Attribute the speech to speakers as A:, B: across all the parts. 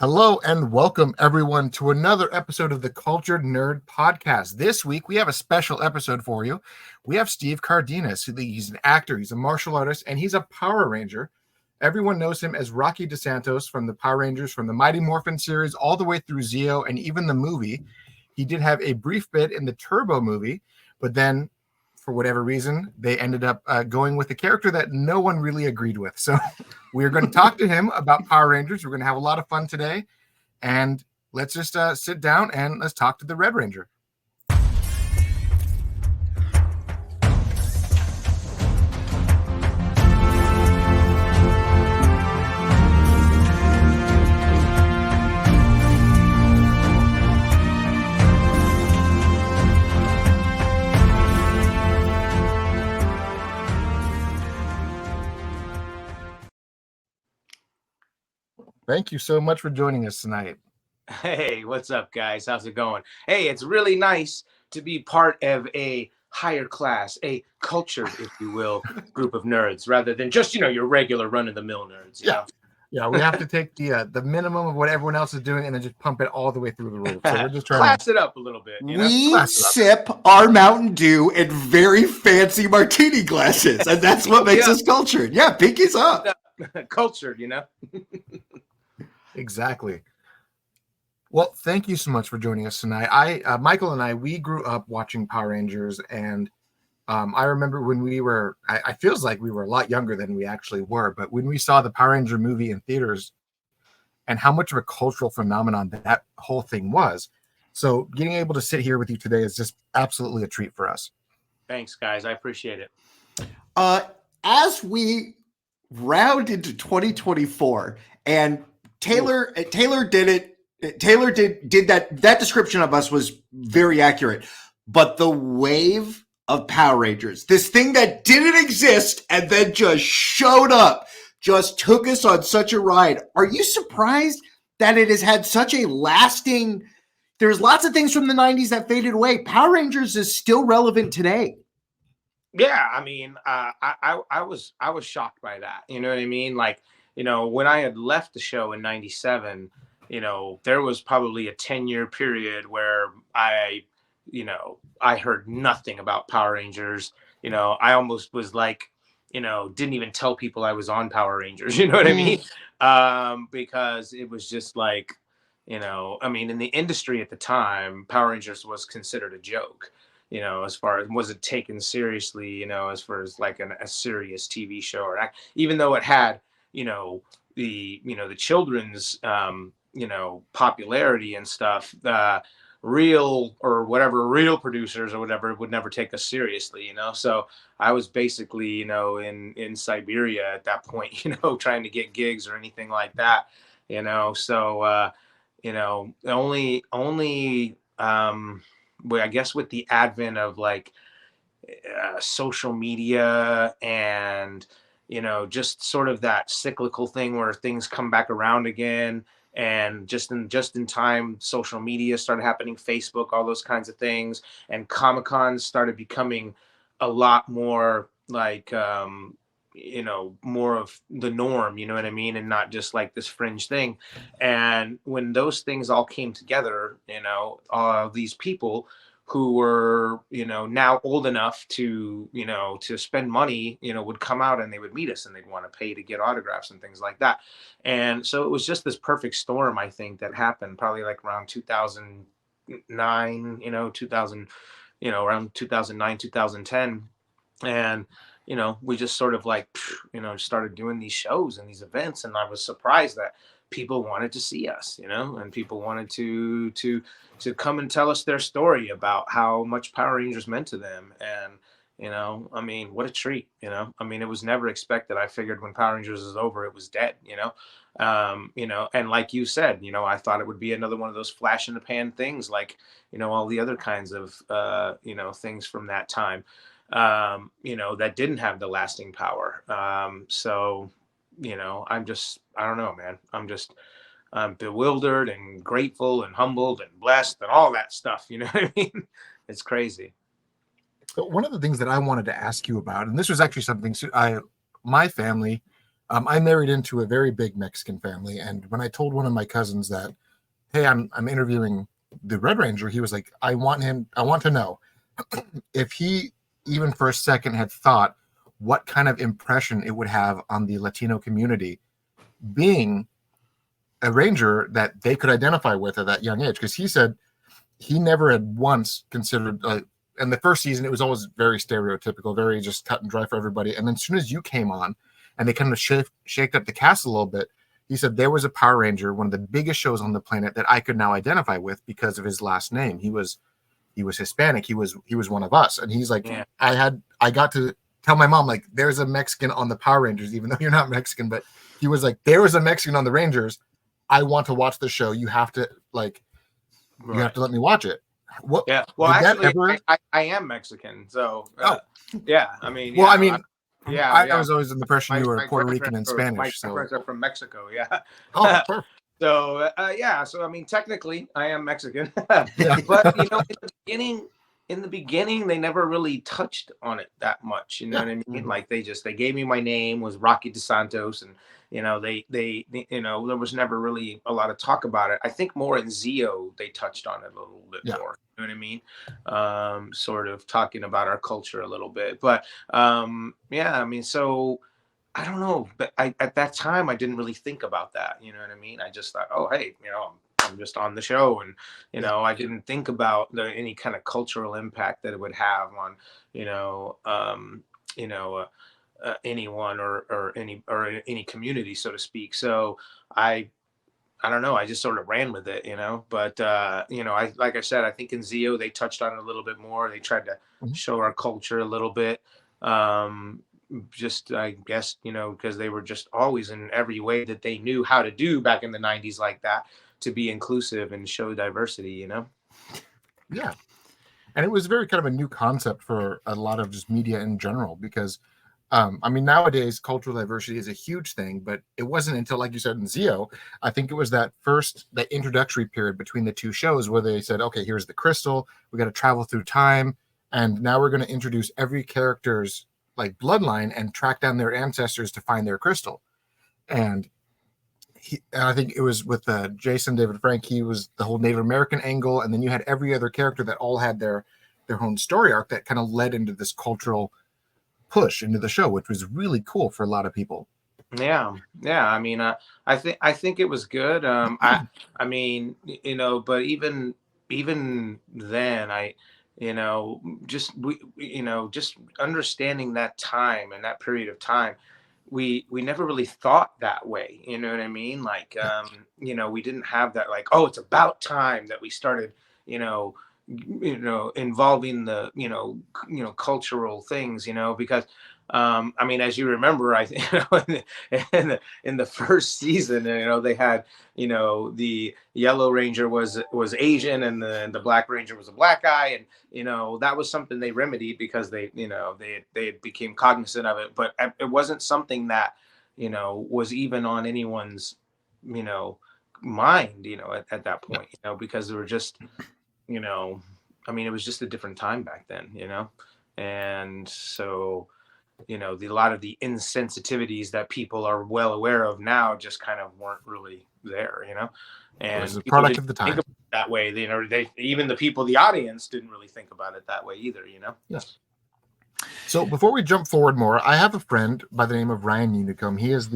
A: Hello and welcome everyone to another episode of the Cultured Nerd Podcast. This week we have a special episode for you. We have Steve Cardenas. He's an actor, he's a martial artist, and he's a Power Ranger. Everyone knows him as Rocky DeSantos from the Power Rangers, from the Mighty Morphin series, all the way through Zeo, and even the movie. He did have a brief bit in the Turbo movie, but then for whatever reason, they ended up going with a character that no one really agreed with. So we're going to talk to him about Power Rangers. We're going to have a lot of fun today. And let's just sit down and let's talk to the Red Ranger. Thank you so much for joining us tonight.
B: Hey, what's up, guys? How's it going? Hey, it's really nice to be part of a higher class, a cultured, if you will, group of nerds, rather than just, your regular run-of-the-mill nerds. You know?
A: Yeah, we have to take the minimum of what everyone else is doing and then just pump it all the way through the roof. So we're just trying
B: class it up a little bit.
C: We sip our Mountain Dew in very fancy martini glasses, and that's what makes us cultured. Yeah, pinkies up.
B: Cultured,
A: Exactly. Well, thank you so much for joining us tonight. Michael and I, we grew up watching Power Rangers, and I remember when we were, I feels like we were a lot younger than we actually were, but when we saw the Power Ranger movie in theaters and how much of a cultural phenomenon that whole thing was. So getting able to sit here with you today is just absolutely a treat for us.
B: Thanks, guys. I appreciate it.
C: As we round into 2024, and Taylor did it. Taylor did that. That description of us was very accurate. But the wave of Power Rangers, this thing that didn't exist and then just showed up, just took us on such a ride. Are you surprised that it has had such a lasting? There's lots of things from the 90s that faded away. Power Rangers is still relevant today.
B: Yeah, I mean, I was shocked by that. You know what I mean? Like, when I had left the show in 97, there was probably a 10-year period where I heard nothing about Power Rangers. I almost was like, didn't even tell people I was on Power Rangers. You know what I mean? Because it was just like, in the industry at the time, Power Rangers was considered a joke. As far as wasn't taken seriously, as far as like a serious TV show or even though it had, the children's, popularity and stuff, real producers or whatever would never take us seriously, So I was basically, in Siberia at that point, trying to get gigs or anything like that, So, only, I guess with the advent of like social media and just sort of that cyclical thing where things come back around again, and just in time social media started happening, Facebook, all those kinds of things, and Comic-Cons started becoming a lot more like more of the norm, you know what I mean, and not just like this fringe thing. And when those things all came together, all these people who were, now old enough to, to spend money, would come out and they would meet us and they'd want to pay to get autographs and things like that. And so it was just this perfect storm, I think, that happened probably like around 2009, 2000, around 2009, 2010. And, we just sort of like, started doing these shows and these events. And I was surprised that people wanted to see us, and people wanted to come and tell us their story about how much Power Rangers meant to them. And, what a treat, it was never expected. I figured when Power Rangers was over, it was dead, and like you said, I thought it would be another one of those flash in the pan things, like, all the other kinds of, things from that time, that didn't have the lasting power. So, I don't know, man. I'm bewildered and grateful and humbled and blessed and all that stuff. You know what I mean? It's crazy.
A: But one of the things that I wanted to ask you about, and this was actually something my family I married into a very big Mexican family, and when I told one of my cousins that, hey, I'm interviewing the Red Ranger, he was like, I want to know if he even for a second had thought what kind of impression it would have on the Latino community being a ranger that they could identify with at that young age. Because he said he never had once considered, in the first season, it was always very stereotypical, very just cut and dry for everybody. And then as soon as you came on and they kind of shaked up the cast a little bit, he said there was a Power Ranger, one of the biggest shows on the planet, that I could now identify with because of his last name. He was Hispanic. He was one of us. And he's like,
B: Yeah.
A: I got to tell my mom, like, there's a Mexican on the Power Rangers, even though you're not Mexican, but he was like, there was a Mexican on the Rangers. I want to watch the show. You have to you have to let me watch it. What?
B: Yeah. Well, actually, I am Mexican. So, yeah. I mean,
A: well,
B: yeah,
A: I mean, I
B: yeah.
A: was always in the impression you were Puerto Rican and Spanish.
B: My
A: so
B: parents are from Mexico. Yeah.
A: Oh, perfect.
B: So yeah, so I mean, technically, I am Mexican,
A: Yeah.
B: but in the beginning, they never really touched on it that much. You know what I mean?
C: Mhm.
B: Like they gave me my name was Rocky DeSantos, and they there was never really a lot of talk about it. I think more in Zio they touched on it a little bit more. You know what I mean? Sort of talking about our culture a little bit, but yeah, I mean, so. I don't know, but at that time I didn't really think about that. You know what I mean? I just thought, oh, hey, I'm just on the show, and I didn't think about any kind of cultural impact that it would have on anyone or any community, so to speak. So I don't know. I just sort of ran with it, But like I said, I think in Zio they touched on it a little bit more. They tried to show our culture a little bit. Just I guess because they were just always in every way that they knew how to do back in the 90s like that to be inclusive and show diversity.
A: Yeah, and it was very kind of a new concept for a lot of just media in general because I mean, nowadays cultural diversity is a huge thing, but it wasn't until, like you said, in Zio, I think it was that introductory period between the two shows where they said, okay, here's the crystal, we got to travel through time, and now we're going to introduce every character's like bloodline and track down their ancestors to find their crystal. And I think it was with Jason David Frank, he was the whole Native American angle, and then you had every other character that all had their own story arc that kind of led into this cultural push into the show, which was really cool for a lot of people.
B: Yeah. I mean, I think it was good. I mean, but even then, just just understanding that time and that period of time, we never really thought that way. You know what I mean? Like, we didn't have that, like, oh, it's about time that we started, involving the, cultural things, because, I mean, as you remember, I think, in the first season, they had, the Yellow Ranger was Asian, and the Black Ranger was a black guy, and that was something they remedied because they became cognizant of it, but it wasn't something that was even on anyone's mind at that point, because they were just I mean, it was just a different time back then, and so a lot of the insensitivities that people are well aware of now just kind of weren't really there, and
A: it was a product of the time.
B: Think about it that way, they even the people, the audience, didn't really think about it that way either,
A: Yes. So before we jump forward more, I have a friend by the name of Ryan Unicombe. He is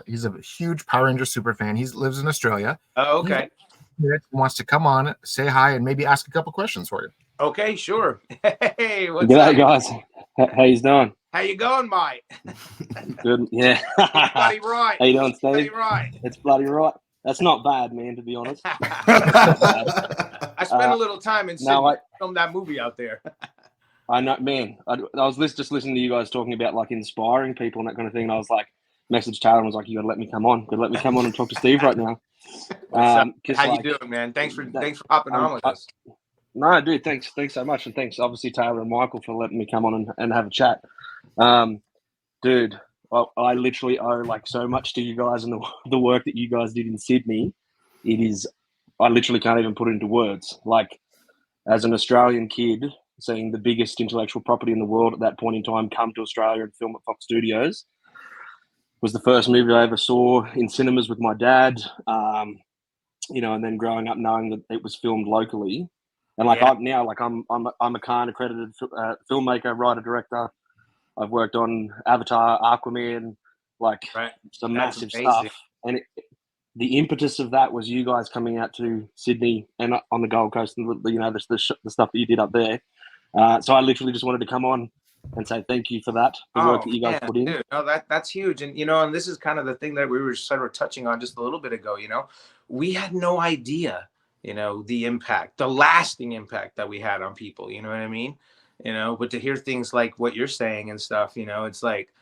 A: he's a huge Power Ranger super fan. He lives in Australia.
B: Oh, okay.
A: He wants to come on, say hi, and maybe ask a couple questions for you.
B: Okay, sure. Hey, what's
D: G'day,
B: up,
D: guys? How you doing?
B: How you going, mate?
D: Good. Yeah.
B: It's bloody right.
D: How you doing, Steve?
B: Bloody right.
D: It's bloody right. That's not bad, man, to be honest.
B: I spent a little time in Sydney. I filmed that movie out there.
D: I know, man. I was just listening to you guys talking about like inspiring people and that kind of thing, and I was like, message Taylor and was like, you got to let me come on. Let me come on and talk to Steve right now.
B: How you doing, man? Thanks for hopping on with us.
D: No, dude, thanks so much, and thanks obviously Taylor and Michael for letting me come on and have a chat. Dude, I literally owe like so much to you guys and the work that you guys did in Sydney. I literally can't even put it into words. Like, as an Australian kid, seeing the biggest intellectual property in the world at that point in time come to Australia and film at Fox Studios, was the first movie I ever saw in cinemas with my dad. And then growing up knowing that it was filmed locally, and I'm a Cannes accredited filmmaker, writer, director. I've worked on Avatar, Aquaman, some
B: That's
D: massive
B: amazing.
D: stuff, and the impetus of that was you guys coming out to Sydney and on the Gold Coast, and the stuff that you did up there. So I literally just wanted to come on and say thank you for that, the work that you guys put in.
B: Dude, no, that's huge. And and this is kind of the thing that we were sort of touching on just a little bit ago. We had no idea, the impact, the lasting impact that we had on people. You know what I mean? But to hear things like what you're saying and stuff, it's like,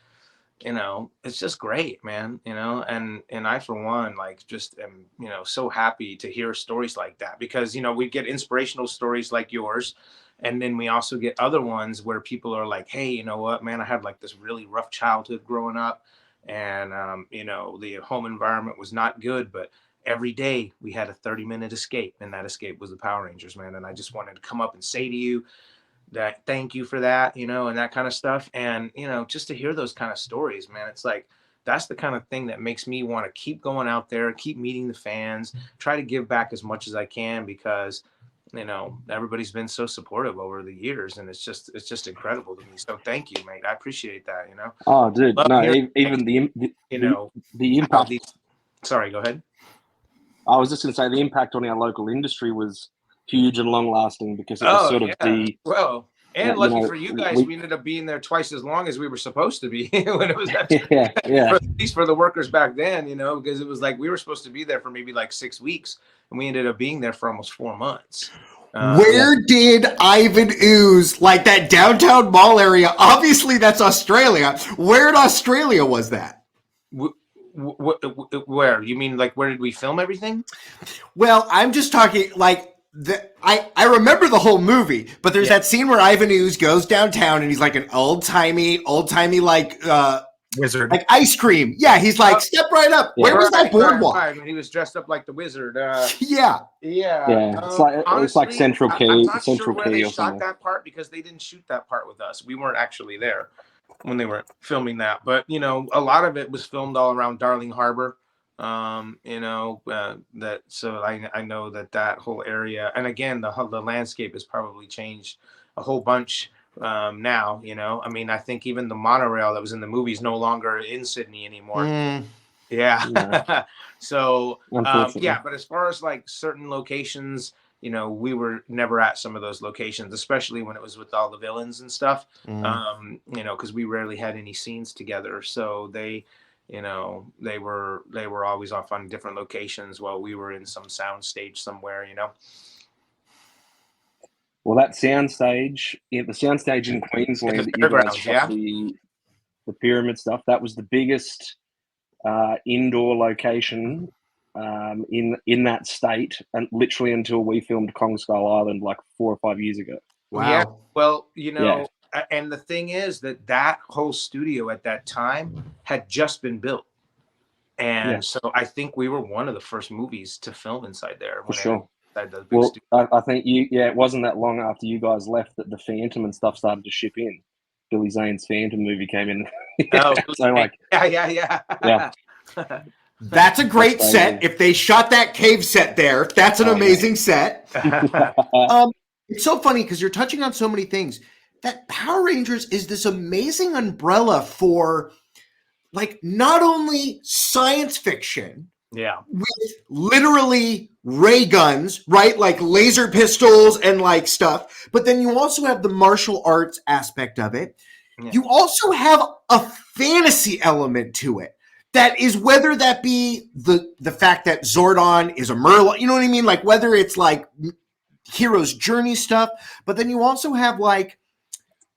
B: it's just great, man. And I, for one, just am, so happy to hear stories like that, because, we get inspirational stories like yours. And then we also get other ones where people are like, hey, you know what, man, I had this really rough childhood growing up. And, the home environment was not good, but every day we had a 30-minute escape, and that escape was the Power Rangers, man. And I just wanted to come up and say to you that thank you for that, and that kind of stuff. And, just to hear those kind of stories, man, it's like, that's the kind of thing that makes me want to keep going out there, keep meeting the fans, try to give back as much as I can, because everybody's been so supportive over the years, and it's just incredible to me. So thank you, mate. I appreciate that.
D: Oh, dude, even the impact.
B: Sorry, go ahead.
D: I was just going to say the impact on our local industry was huge and long lasting, because it was
B: lucky for you guys, we ended up being there twice as long as we were supposed to be when it was at least for the workers back then, because it was like we were supposed to be there for maybe 6 weeks, and we ended up being there for almost 4 months.
C: Where did Ivan Ooze, that downtown mall area? Obviously, that's Australia. Where in Australia was that?
B: Where? You mean where did we film everything?
C: Well, I'm just talking I remember the whole movie, but there's that scene where Ivan Ooze goes downtown and he's like an old-timey
A: wizard,
C: ice cream. Yeah, he's step right up. Where was that boardwalk?
B: Right. He was dressed up like the wizard.
C: Yeah.
D: It's like Central Key.
B: I'm not
D: Central
B: sure where
D: Key
B: they shot that part, because they didn't shoot that part with us. We weren't actually there when they were filming that. But a lot of it was filmed all around Darling Harbor. That, so I know that whole area, and again, the landscape has probably changed a whole bunch now. I think even the monorail that was in the movie is no longer in Sydney anymore.
D: Yeah.
B: So but as far as certain locations, we were never at some of those locations, especially when it was with all the villains and stuff. Because we rarely had any scenes together, so they were always off on different locations while we were in some sound stage somewhere.
D: Well, that soundstage, the soundstage in Queensland that you guys shot the pyramid stuff, that was the biggest indoor location in that state, and literally until we filmed Kong Skull Island 4 or 5 years ago.
C: Wow.
B: Yeah. Well, and the thing is that whole studio at that time had just been built. And so I think we were one of the first movies to film inside there.
D: For sure. I think it wasn't that long after you guys left that the Phantom and stuff started to ship in. Billy Zane's Phantom movie came in.
B: Yeah.
C: That's a great set. If they shot that cave set there, that's an amazing set. It's so funny because you're touching on so many things. That Power Rangers is this amazing umbrella for not only science fiction, with literally ray guns, right? Laser pistols and stuff. But then you also have the martial arts aspect of it. Yeah. You also have a fantasy element to it. That is, whether that be the fact that Zordon is a Merlin, you know what I mean? Whether it's hero's journey stuff, but then you also have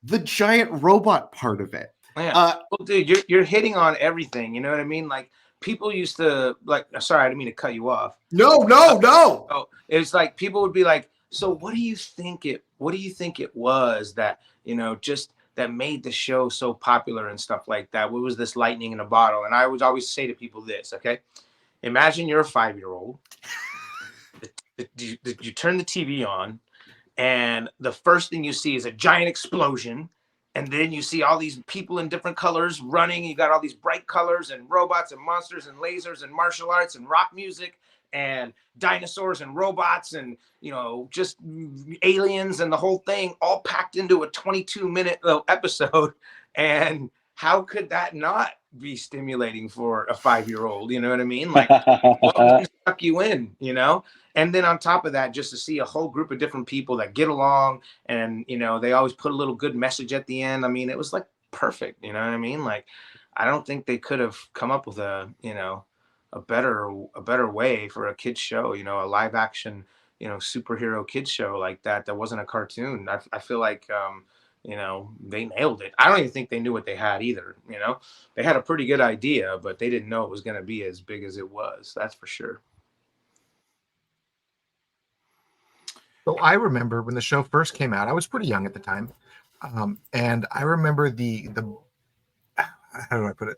C: the giant robot part of it.
B: Yeah. Well, dude, you're hitting on everything. You know what I mean? People used to sorry, I didn't mean to cut you off.
C: No.
B: Oh, it's people would be so what do you think it was that, just that made the show so popular and stuff like that? What was this lightning in a bottle? And I would always say to people this, okay? Imagine you're a 5-year-old. You turn the TV on, and the first thing you see is a giant explosion, And then you see all these people in different colors running. You got all these bright colors and robots and monsters and lasers and martial arts and rock music and dinosaurs and robots and, just aliens and the whole thing all packed into a 22-minute episode. And how could that not be stimulating for a 5-year-old? You know what I mean? Like, what wouldn't suck you in, And then on top of that, just to see a whole group of different people that get along and, they always put a little good message at the end. I mean, it was like perfect. You know what I mean? Like, I don't think they could have come up with a better way for a kid's show, a live action, superhero kids show like that wasn't a cartoon. I feel like, they nailed it. I don't even think they knew what they had either. They had a pretty good idea, but they didn't know it was going to be as big as it was. That's for sure.
A: So I remember when the show first came out, I was pretty young at the time. And I remember the how do I put it?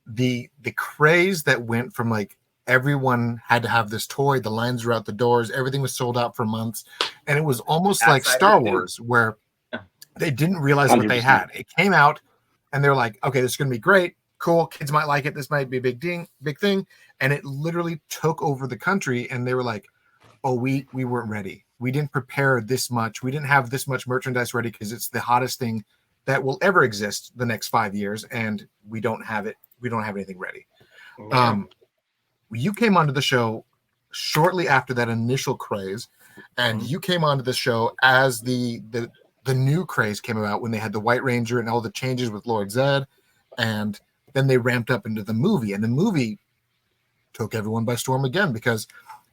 A: The craze that went from like everyone had to have this toy, the lines were out the doors, everything was sold out for months. And it was almost like Star Wars, where they didn't realize 100%. What they had. It came out and they're like, okay, this is going to be great. Cool. Kids might like it. This might be a big thing. And it literally took over the country. And they were like, oh, we weren't ready. We didn't prepare this much. We didn't have this much merchandise ready because it's the hottest thing that will ever exist the next 5 years. And we don't have it. We don't have anything ready. Yeah. You came onto the show shortly after that initial craze. And you came onto the show as the new craze came about when they had the White Ranger and all the changes with Lord Zed. And then they ramped up into the movie. And the movie took everyone by storm again because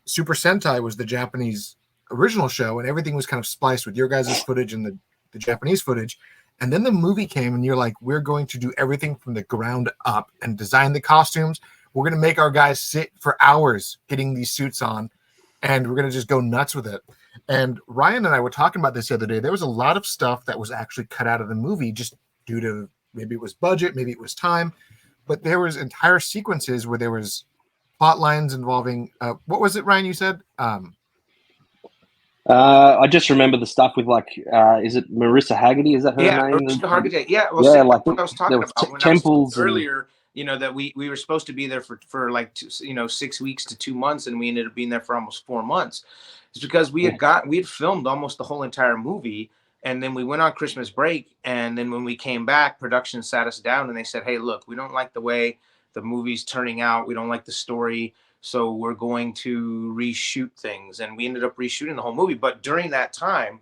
A: Super Sentai was the Japanese original show and everything was kind of spliced with your guys' footage and the Japanese footage. And then the movie came and you're like, we're going to do everything from the ground up and design the costumes. We're going to make our guys sit for hours getting these suits on and we're going to just go nuts with it. And Ryan and I were talking about this the other day. There was a lot of stuff that was actually cut out of the movie just due to maybe it was budget, maybe it was time, but there was entire sequences where there was plot lines involving what was it, Ryan, you said?
D: I just remember the stuff with like, is it Marissa Haggerty? Is that her name?
B: Marissa Haggerty. Yeah, well,
D: yeah, like
B: what I was talking about when
D: temples
B: I was earlier. That we were supposed to be there for like 6 weeks to 2 months, and we ended up being there for almost 4 months. It's because we had filmed almost the whole entire movie, and then we went on Christmas break, and then when we came back, production sat us down and they said, "Hey, look, we don't like the way the movie's turning out. We don't like the story, so we're going to reshoot things." And we ended up reshooting the whole movie. But during that time,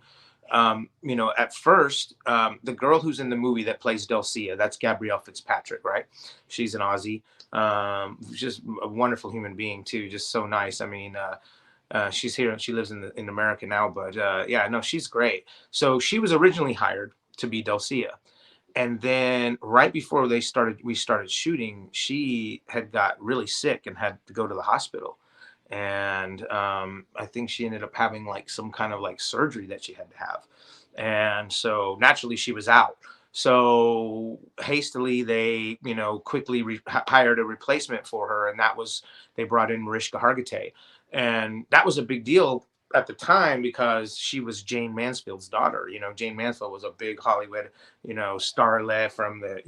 B: at first, the girl who's in the movie that plays Dulcia, that's Gabrielle Fitzpatrick, right? She's an Aussie, just a wonderful human being too, just so nice. I mean, she's here and she lives in America now, but she's great. So she was originally hired to be Dulcia. And then right before we started shooting, she had got really sick and had to go to the hospital. And I think she ended up having like some kind of like surgery that she had to have. And so naturally she was out. So hastily they, quickly hired a replacement for her. And they brought in Mariska Hargitay. And that was a big deal at the time because she was Jane Mansfield's daughter. Jane Mansfield was a big Hollywood, starlet from the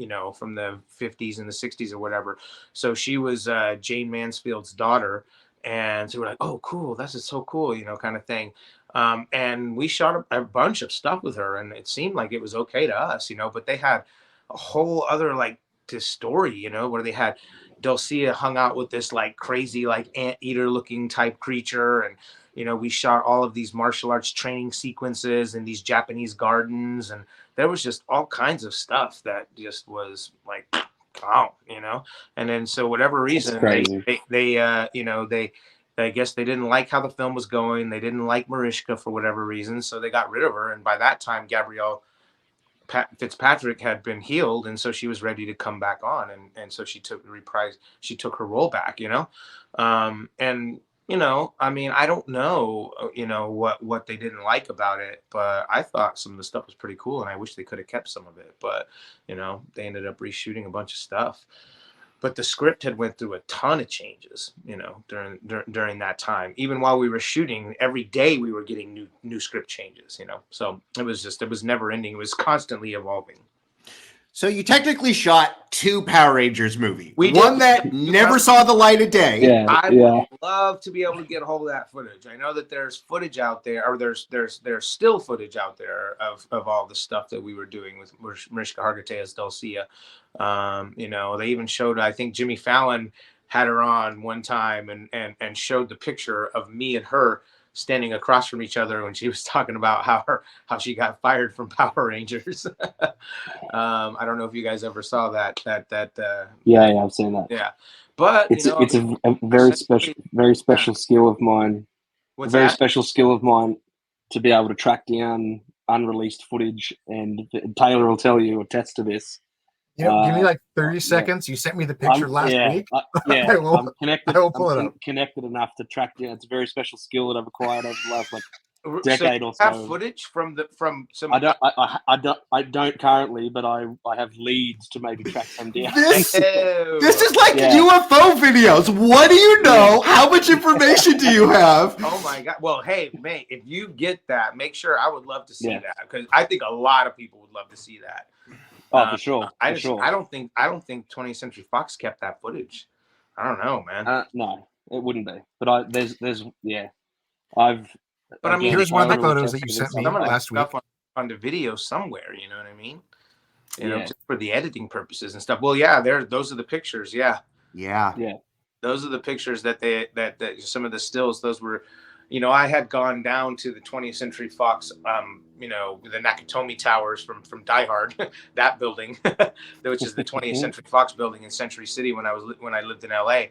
B: 50s and the 60s or whatever. So she was Jane Mansfield's daughter. And so we're like, oh, cool. This is so cool, kind of thing. And we shot a bunch of stuff with her and it seemed like it was okay to us, but they had a whole other like this story, where they had Dulcia hung out with this like crazy, like anteater looking type creature. And, we shot all of these martial arts training sequences in these Japanese gardens. And there was just all kinds of stuff that just was like, wow, and then so whatever reason they I guess they didn't like how the film was going. They didn't like Mariska for whatever reason, so they got rid of her. And by that time, Gabrielle Fitzpatrick had been healed, and so she was ready to come back on. And so she took her role back, and I mean, I don't know, what they didn't like about it, but I thought some of the stuff was pretty cool, and I wish they could have kept some of it. But they ended up reshooting a bunch of stuff. But the script had went through a ton of changes, during that time. Even while we were shooting, every day we were getting new script changes, So it was never ending. It was constantly evolving.
C: So you technically shot 2 Power Rangers movie.
B: We
C: One
B: did.
C: that never saw the light of day.
D: Yeah,
B: I
D: yeah.
B: would love to be able to get a hold of that footage. I know that there's footage out there, or there's still footage out there of all the stuff that we were doing with Mariska Hargitay as Dulcia. You know, they even showed, I think Jimmy Fallon had her on one time and showed the picture of me and her standing across from each other when she was talking about how she got fired from Power Rangers. I don't know if you guys ever saw that.
D: Yeah, I've seen that.
B: Yeah, but
D: It's
B: you know,
D: it's a very special skill of mine. A
B: what's
D: very
B: that?
D: special skill of mine to be able to track down unreleased footage, and Taylor will tell you, attest to this.
A: You know, give me like 30
D: yeah.
A: seconds. You sent me the picture last week.
D: Yeah,
A: I will-
D: I'm connected.
A: I will pull it up.
D: Connected enough to track down. It's a very special skill that I've acquired over the last
B: So
D: decade
B: you
D: or
B: have
D: so.
B: footage from some.
D: I don't currently, but I have leads to maybe track some down.
C: This
B: Ew.
C: is like
D: Yeah.
C: UFO videos. What do you know? How much information do you have?
B: Oh my god! Well, hey, mate, if you get that, make sure. I would love to see
D: Yeah.
B: that, because I think a lot of people would love to see that.
D: Oh, for sure.
B: I
D: for sure.
B: don't think 20th Century Fox kept that footage. I don't know, man.
D: No, it wouldn't be. But I've.
B: But I mean,
A: Here's one of the
D: Taylor will
A: photos that
D: attest
A: you
D: to this.
A: sent me
B: some of that
A: last week.
B: stuff on the video somewhere. You know what I mean? You know,
D: Yeah.
B: just for the editing purposes and stuff. Well, yeah, those are the pictures. Yeah.
C: Yeah.
B: Those are the pictures that some of the stills, those were, you know, I had gone down to the 20th Century Fox, you know, the Nakatomi Towers from Die Hard, that building, which is the 20th Century Fox building in Century City when I lived in LA.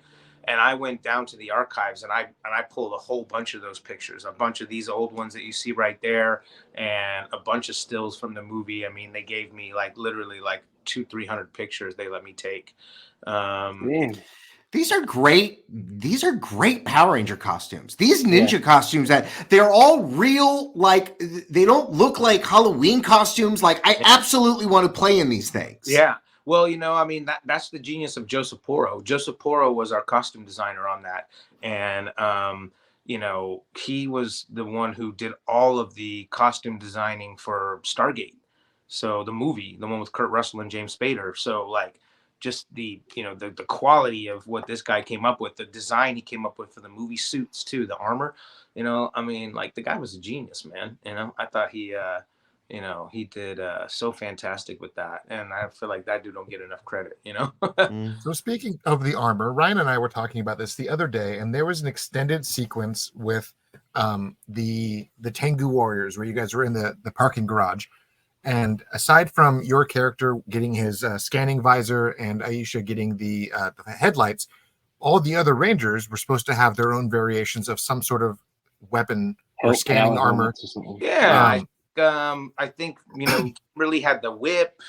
B: And I went down to the archives and I pulled a whole bunch of those pictures, a bunch of these old ones that you see right there, and a bunch of stills from the movie. I mean, they gave me like literally like 200-300 pictures they let me take.
D: Man.
C: These are great Power Ranger costumes. These ninja costumes that they're all real, like they don't look like Halloween costumes. Like I absolutely want to play in these things.
B: Yeah. Well, you know, I mean, that's the genius of Joseph Porro. Joseph Porro was our costume designer on that. And, you know, he was the one who did all of the costume designing for Stargate. So the movie, the one with Kurt Russell and James Spader. So like just the quality of what this guy came up with, the design he came up with for the movie suits too, the armor, you know, I mean, like the guy was a genius, man. You know, I thought he did so fantastic with that, and I feel like that dude don't get enough credit, you know.
A: So speaking of the armor, Ryan and I were talking about this the other day, and there was an extended sequence with the Tengu Warriors where you guys were in the parking garage, and aside from your character getting his scanning visor and Aisha getting the headlights, all the other Rangers were supposed to have their own variations of some sort of weapon or scanning armor.
B: Yeah. I think, you know, really had the whip,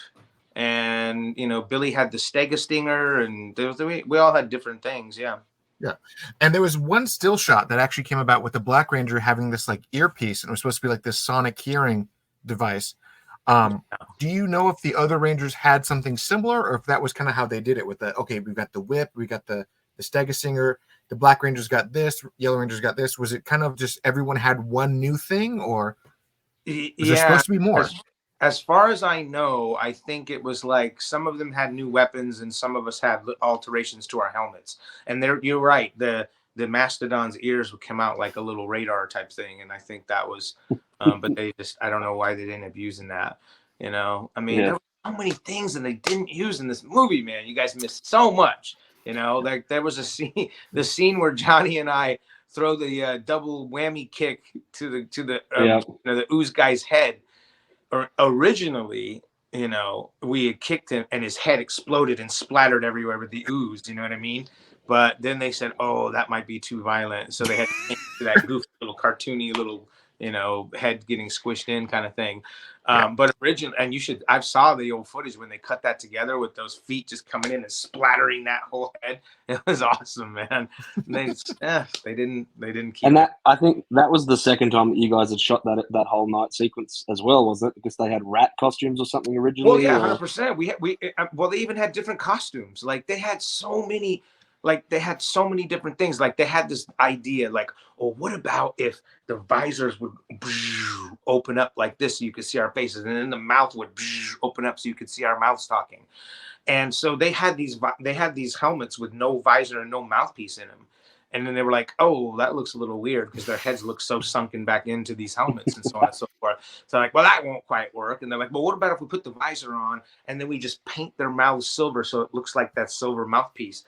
B: and, you know, Billy had the Stega Stinger, and we all had different things. Yeah.
A: Yeah. And there was one still shot that actually came about with the Black Ranger having this like earpiece, and it was supposed to be like this sonic hearing device. Do you know if the other Rangers had something similar, or if that was kind of how they did it with we've got the whip, we got the Stega Stinger, the Black Rangers got this, Yellow Rangers got this? Was it kind of just everyone had one new thing, or was there supposed to be more?
B: As far as I know, I think it was like some of them had new weapons and some of us had alterations to our helmets. And you're right. The Mastodon's ears would come out like a little radar type thing. And I think that was, but I don't know why they didn't end up using that. You know, I mean, there were so many things that they didn't use in this movie, man. You guys missed so much. You know, like there was the scene where Johnny and I throw the double whammy kick to the ooze guy's head. Or originally, you know, we had kicked him and his head exploded and splattered everywhere with the ooze. You know what I mean? But then they said, "Oh, that might be too violent," so they had to change to that goofy little cartoony little, you know, head getting squished in kind of thing. But originally, and I saw the old footage when they cut that together with those feet just coming in and splattering that whole head. It was awesome, man. They didn't keep.
D: And I think that was the second time that you guys had shot that whole night sequence as well, was it? Because they had rat costumes or something originally.
B: Well, yeah, 100%. Well, they even had different costumes. Like they had so many like they had so many different things. Like they had this idea, like, oh, what about if the visors would open up like this so you could see our faces, and then the mouth would open up so you could see our mouths talking. And so they had these helmets with no visor and no mouthpiece in them. And then they were like, oh, that looks a little weird because their heads look so sunken back into these helmets and so on and so forth. So like, well, that won't quite work. And they're like, well, what about if we put the visor on and then we just paint their mouths silver so it looks like that silver mouthpiece?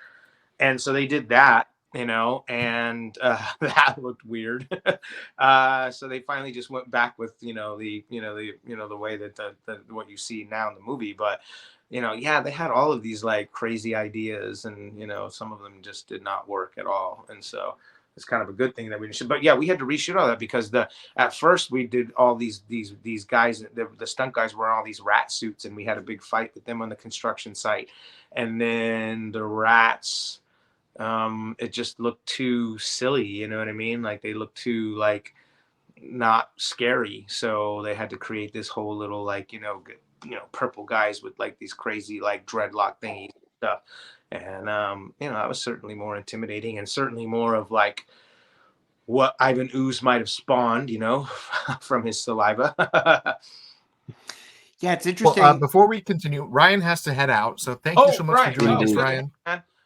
B: And so they did that, you know, and that looked weird. So they finally just went back with, the way that the what you see now in the movie. But yeah, they had all of these like crazy ideas, and some of them just did not work at all. And so it's kind of a good thing that we didn't. But yeah, we had to reshoot all that because at first we did all these guys, the stunt guys were in all these rat suits, and we had a big fight with them on the construction site. And then the rats, it just looked too silly, you know what I mean? Like they looked too like not scary, so they had to create this whole little like purple guys with like these crazy like dreadlock thingies and stuff. And that was certainly more intimidating, and certainly more of like what Ivan Ooze might have spawned, from his saliva.
C: Yeah, it's interesting.
A: Well, before we continue, Ryan has to head out, so thank you so much for joining us, Ryan.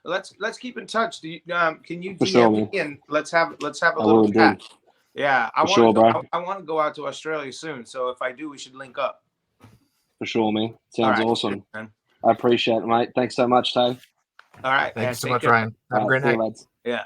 B: Let's keep in touch. Can you
D: For
B: DM
D: sure,
B: me and let's have a little chat. Yeah, I want to go out to Australia soon, so if I do, we should link up.
D: For sure, man. Sounds awesome.
B: Man.
D: I appreciate it, mate. Thanks so much, Tay.
B: All right.
A: Thanks so much, Ryan. Have a great night.
D: Lads.
B: Yeah.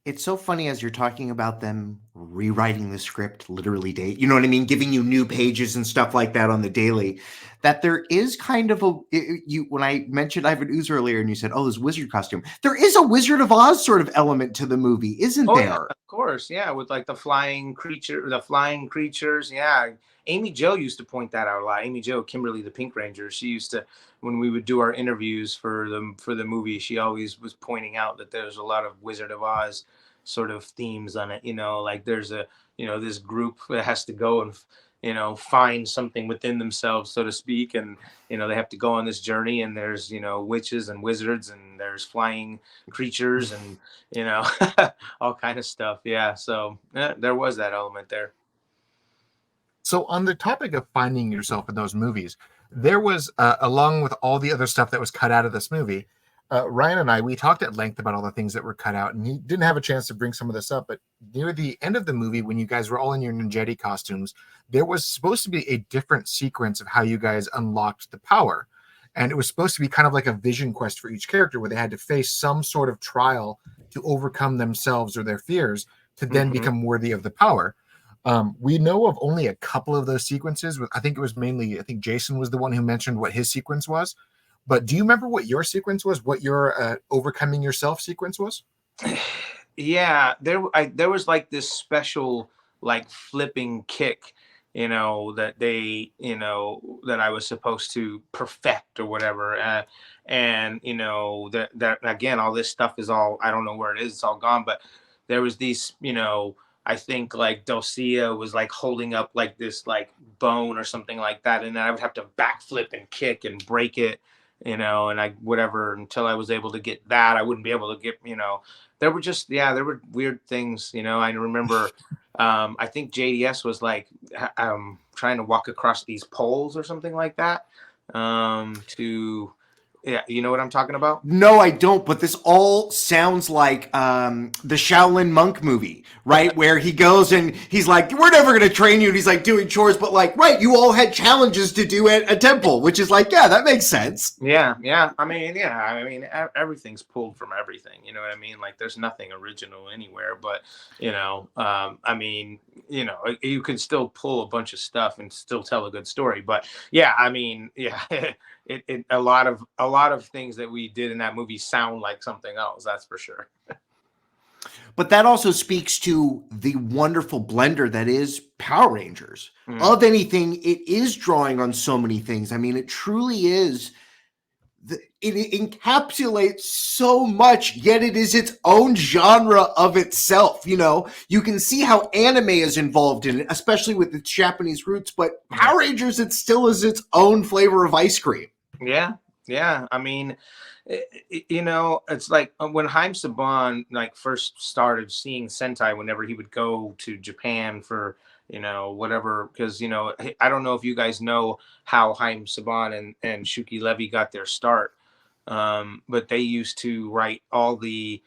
C: It's so funny as you're talking about them rewriting the script literally you know what I mean? Giving you new pages and stuff like that on the daily, that there is kind of when I mentioned Ivan Ooze earlier and you said, oh, this wizard costume, there is a Wizard of Oz sort of element to the movie, isn't there?
B: Yeah, of course. Yeah. With like the flying creatures. Yeah. Amy Jo used to point that out a lot. Amy Jo, Kimberly, the Pink Ranger, she used to, when we would do our interviews for the movie, she always was pointing out that there's a lot of Wizard of Oz sort of themes on it. Like there's this group that has to go and, find something within themselves, so to speak. And, they have to go on this journey, and there's, witches and wizards, and there's flying creatures and, all kind of stuff. Yeah. So there was that element there.
A: So on the topic of finding yourself in those movies, there was, along with all the other stuff that was cut out of this movie, Ryan and we talked at length about all the things that were cut out, and he didn't have a chance to bring some of this up, but near the end of the movie, when you guys were all in your ninjetti costumes, there was supposed to be a different sequence of how you guys unlocked the power. And it was supposed to be kind of like a vision quest for each character, where they had to face some sort of trial to overcome themselves or their fears to then become worthy of the power. We know of only a couple of those sequences. I think Jason was the one who mentioned what his sequence was. But do you remember what your sequence was? What your overcoming yourself sequence was?
B: Yeah, there was like this special like flipping kick, that they, that I was supposed to perfect or whatever. And that again, all this stuff is all, I don't know where it is. It's all gone. But there was these, I think like Dulcia was like holding up like this like bone or something like that. And then I would have to backflip and kick and break it, and until I was able to get that, I wouldn't be able to get, there were weird things, I remember, I think JDS was like, trying to walk across these poles or something like that, yeah, you know what I'm talking about?
C: No, I don't, but this all sounds like the Shaolin monk movie, right? Where he goes and he's like, we're never going to train you. And he's like doing chores, but like, right, you all had challenges to do at a temple, which is like, yeah, that makes sense.
B: Yeah. I mean, everything's pulled from everything. You know what I mean? Like there's nothing original anywhere, but, you can still pull a bunch of stuff and still tell a good story. But yeah, I mean, yeah. A lot of things that we did in that movie sound like something else, that's for sure.
C: But that also speaks to the wonderful blender that is Power Rangers. Of anything, it is drawing on so many things. I mean, it truly is. It encapsulates so much, yet it is its own genre of itself. You can see how anime is involved in it, especially with its Japanese roots. But Power Rangers, it still is its own flavor of ice cream.
B: Yeah. I mean, You know, it's like when Haim Saban like first started seeing Sentai, whenever he would go to Japan for, you know, whatever, because, you know, I don't know if you guys know how Haim Saban and Shuki Levy got their start, but they used to write all the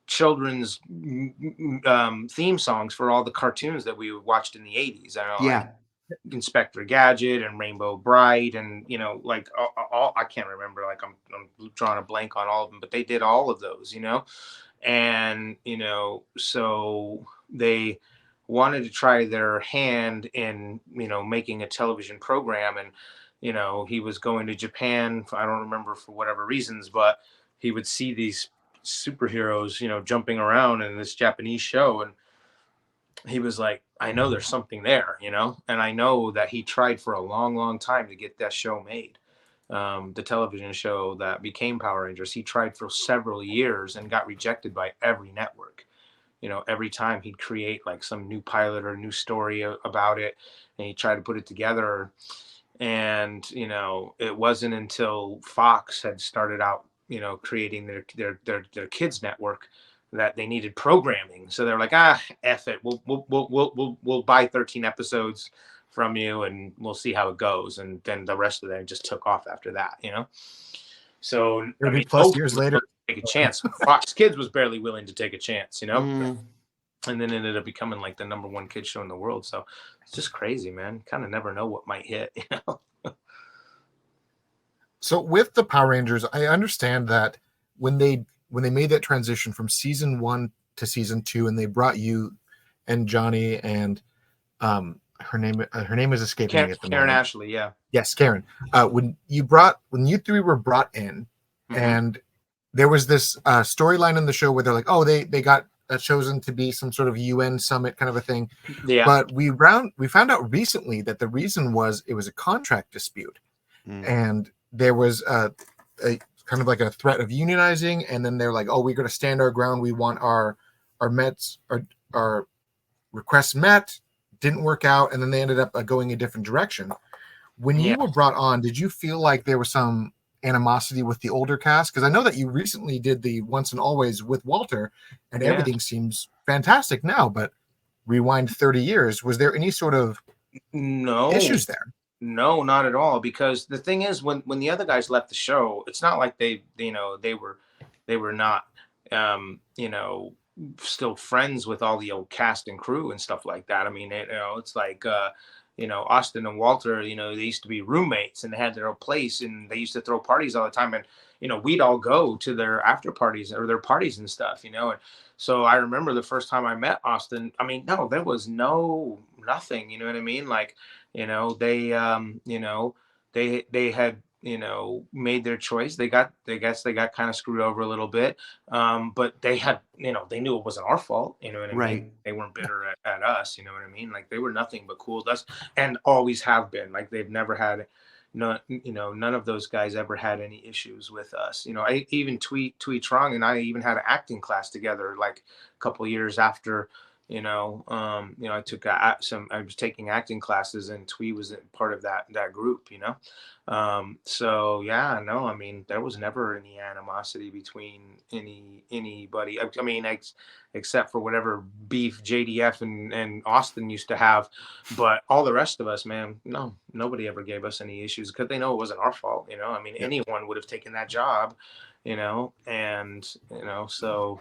B: children's theme songs for all the cartoons that we watched in the 80s. I know, like Inspector Gadget and Rainbow Bright, and, you know, like all I can't remember, like I'm drawing a blank on all of them, but they did all of those, you know. And, you know, so they wanted to try their hand in, you know, making a television program. And, you know, he was going to Japan, I don't remember for whatever reasons, but he would see these superheroes, you know, jumping around in this Japanese show, and he was like, I know there's something there, you know. And I know that he tried for a long time to get that show made, the television show that became Power Rangers. He tried for several years and got rejected by every network. You know, every time he'd create like some new pilot or new story about it, and he tried to put it together. And, you know, it wasn't until Fox had started out, you know, creating their kids network, that they needed programming. So they're like, F it. We'll buy 13 episodes from you and we'll see how it goes. And then the rest of them just took off after that, you know? So
A: 30 plus years later,
B: take a chance. Fox Kids was barely willing to take a chance, you know? And then ended up becoming like the #1 kid show in the world. So it's just crazy, man. Kind of never know what might hit, you know?
A: So with the Power Rangers, I understand that when they made that transition from season 1 to season 2, and they brought you and Johnny and her name is escaping me at the
B: Karen
A: moment.
B: Ashley, yeah.
A: Yes, Karen. When you three were brought in, and there was this storyline in the show where they're like, oh, they got chosen to be some sort of UN summit kind of a thing.
B: Yeah.
A: But we found out recently that the reason was it was a contract dispute, and there was a kind of like a threat of unionizing, and then they're like, oh, we're going to stand our ground. We want our requests met. Didn't work out, and then they ended up going a different direction. When you were brought on, did you feel like there was some animosity with the older cast? Because I know that you recently did the Once and Always with Walter, and everything seems fantastic now, but rewind 30 years, was there any sort of issues there?
B: No, not at all. Because the thing is, when the other guys left the show, it's not like they were not, you know, still friends with all the old cast and crew and stuff like that. I mean, you know, it's like, you know, Austin and Walter, you know, they used to be roommates and they had their own place and they used to throw parties all the time. And, you know, we'd all go to their after parties or their parties and stuff, you know. And so I remember the first time I met Austin, I mean, no, there was nothing, you know what I mean? Like, you know, they had, you know, made their choice. They got kind of screwed over a little bit. But they had, you know, they knew it wasn't our fault. You know what I mean? They weren't bitter at us. You know what I mean? Like, they were nothing but cool with us, and always have been. Like, they've never had, none of those guys ever had any issues with us. You know, I even Twee Trong and I even had an acting class together, like a couple of years after. I took I was taking acting classes, and Twee was part of that group, you know? So yeah, no, I mean, there was never any animosity between anybody. I mean, except for whatever beef JDF and Austin used to have, but all the rest of us, man, no, nobody ever gave us any issues because they know it wasn't our fault, you know? I mean, anyone would have taken that job, you know? And, you know, so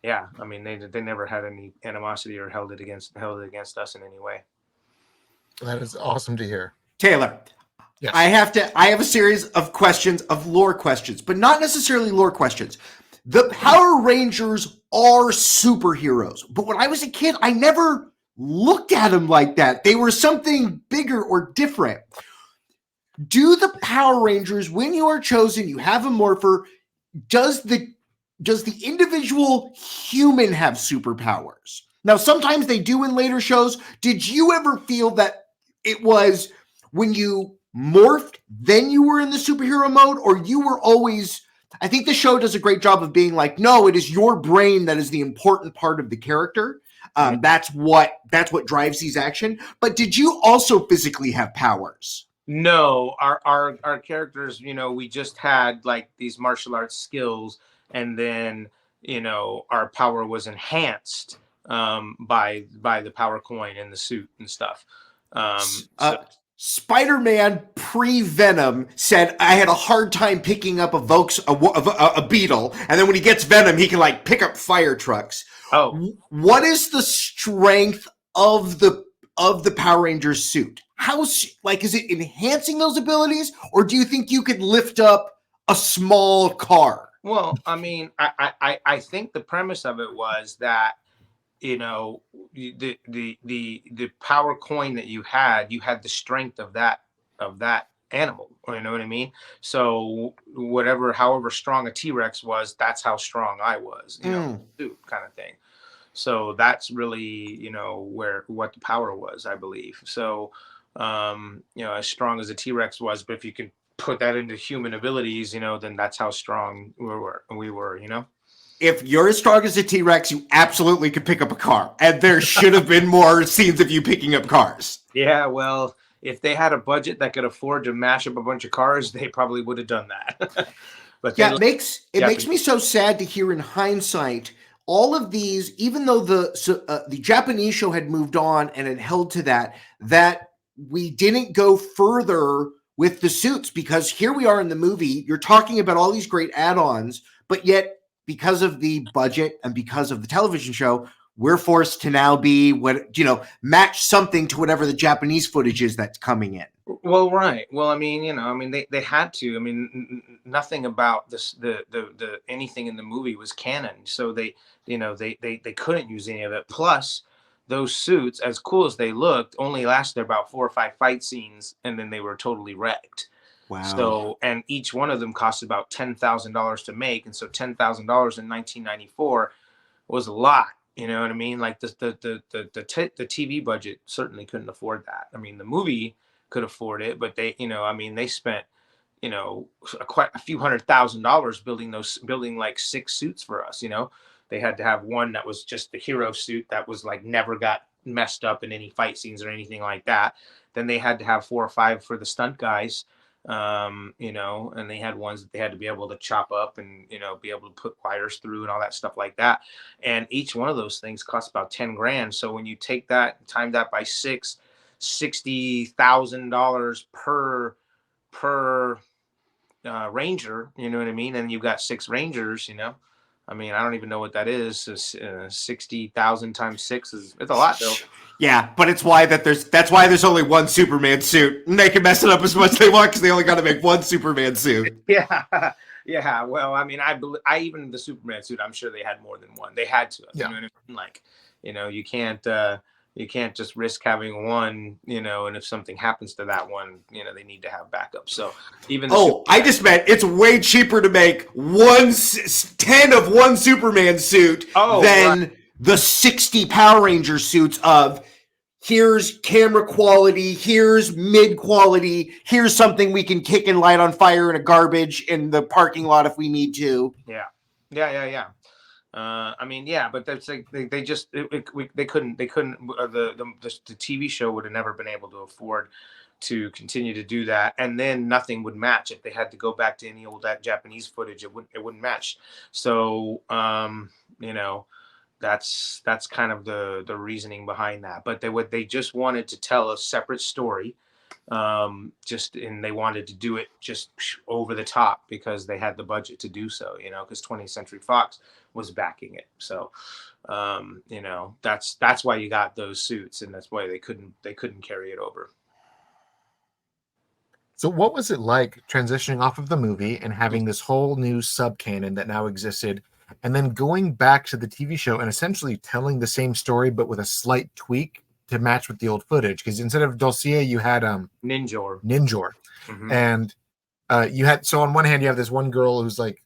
B: yeah, I mean, they never had any animosity or held it against us in any way.
A: That is awesome to hear.
C: Taylor, yes. I have a series of questions, of lore questions, but not necessarily lore questions. The Power Rangers are superheroes, but when I was a kid, I never looked at them like that. They were something bigger or different. Do the Power Rangers, when you are chosen, you have a morpher, does the individual human have superpowers? Now, sometimes they do in later shows. Did you ever feel that it was when you morphed, then you were in the superhero mode, or you were always, I think the show does a great job of being like, no, it is your brain that is the important part of the character. That's what drives these action. But did you also physically have powers?
B: No, our characters, we just had like these martial arts skills, and then our power was enhanced by the power coin and the suit and stuff. So
C: Spider-Man pre-Venom said, I had a hard time picking up a beetle, and then when he gets Venom, he can like pick up fire trucks.
B: oh,
C: What is the strength of the Power Ranger suit? Is it enhancing those abilities, or do you think you could lift up a small car?
B: well, I mean, I think the premise of it was that the power coin that you had the strength of that animal, you know what I mean? So however strong a T-Rex was, that's how strong I was, suit kind of thing. So that's really what the power was, I believe. So as strong as a T-Rex was, but if you can put that into human abilities, then that's how strong we were.
C: If you're as strong as a T-Rex, you absolutely could pick up a car. And there should have been more scenes of you picking up cars.
B: Yeah, well, if they had a budget that could afford to mash up a bunch of cars, they probably would have done that. But
C: yeah, it makes me so sad to hear in hindsight all of these, even though the Japanese show had moved on and had held to that we didn't go further with the suits, because here we are in the movie, you're talking about all these great add-ons, but yet because of the budget and because of the television show, we're forced to now match something to whatever the Japanese footage is that's coming in.
B: Well, right. Well, I mean, they had to. I mean, nothing about this, the anything in the movie was canon, so they couldn't use any of it. Plus, those suits, as cool as they looked, only lasted about 4 or 5 fight scenes, and then they were totally wrecked.
C: Wow.
B: So, and each one of them cost about $10,000 to make, and so $10,000 in 1994 was a lot. You know what I mean? Like the TV budget certainly couldn't afford that. I mean, the movie could afford it, but they spent quite a few $100,000 building like 6 suits for us. They had to have one that was just the hero suit that was like never got messed up in any fight scenes or anything like that. Then they had to have 4 or 5 for the stunt guys. And they had ones that they had to be able to chop up and be able to put wires through and all that stuff like that, and each one of those things costs about 10 grand. So when you take that, time that by 6, $60,000 per ranger, you know what I mean? And you've got 6 rangers. I mean, I don't even know what that is. So, 60,000 times 6 it's a lot though.
C: Yeah, but that's why there's only one Superman suit, and they can mess it up as much as they want because they only got to make one Superman suit.
B: Yeah, yeah. Well, I mean, I even the Superman suit, I'm sure they had more than one. They had to.
A: Yeah.
B: You know what I mean? Like, you can't just risk having one. And if something happens to that one, they need to have backup. So even
C: I just meant it's way cheaper to make 10 of one Superman suit than the 60 Power Ranger suits of here's camera quality, here's mid quality, here's something we can kick and light on fire in a garbage in the parking lot if we need to.
B: Yeah. I mean, yeah, but that's like they couldn't the TV show would have never been able to afford to continue to do that, and then nothing would match. If they had to go back to any old Japanese footage, it wouldn't match. So that's kind of the reasoning behind that. But they just wanted to tell a separate story, and they wanted to do it just over the top because they had the budget to do so, because 20th Century Fox was backing it. So that's why you got those suits, and that's why they couldn't carry it over.
A: So what was it like transitioning off of the movie and having this whole new subcanon that now existed, and then going back to the TV show and essentially telling the same story but with a slight tweak to match with the old footage? Because instead of Dulcia, you had Ninjor.
B: Mm-hmm.
A: And you had, so on one hand you have this one girl who's like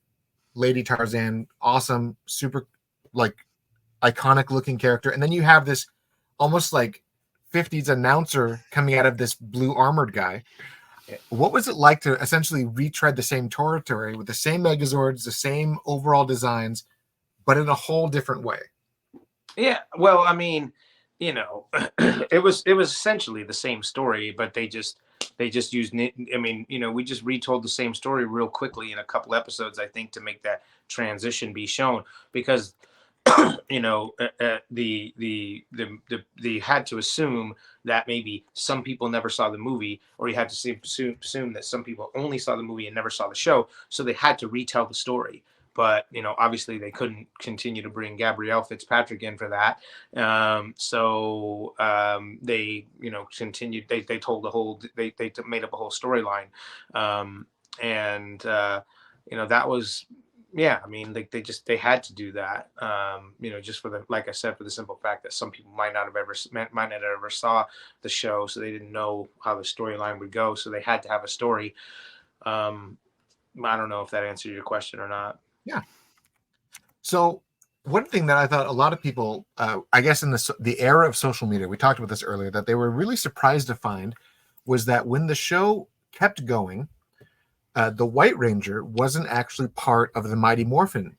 A: Lady Tarzan, awesome, super like iconic looking character, and then you have this almost like 50s announcer coming out of this blue armored guy. What was it like to essentially retread the same territory with the same Megazords, the same overall designs, but in a whole different way?
B: Yeah, well, I mean, it was essentially the same story, but they just they just used, I mean, you know, we just retold the same story real quickly in a couple episodes, I think, to make that transition be shown, because you know, the had to assume that maybe some people never saw the movie, or you had to assume that some people only saw the movie and never saw the show, so they had to retell the story. But you know, obviously they couldn't continue to bring Gabrielle Fitzpatrick in for that, so they, you know, continued. They told the whole. They made up a whole storyline, and you know, that was, yeah, I mean, they had to do that, you know, just for the, like I said, for the simple fact that some people might not have ever saw the show, so they didn't know how the storyline would go, so they had to have a story. I don't know if that answered your question or not.
A: Yeah. So one thing that I thought a lot of people, I guess in the era of social media, we talked about this earlier, that they were really surprised to find was that when the show kept going, the White Ranger wasn't actually part of the Mighty Morphin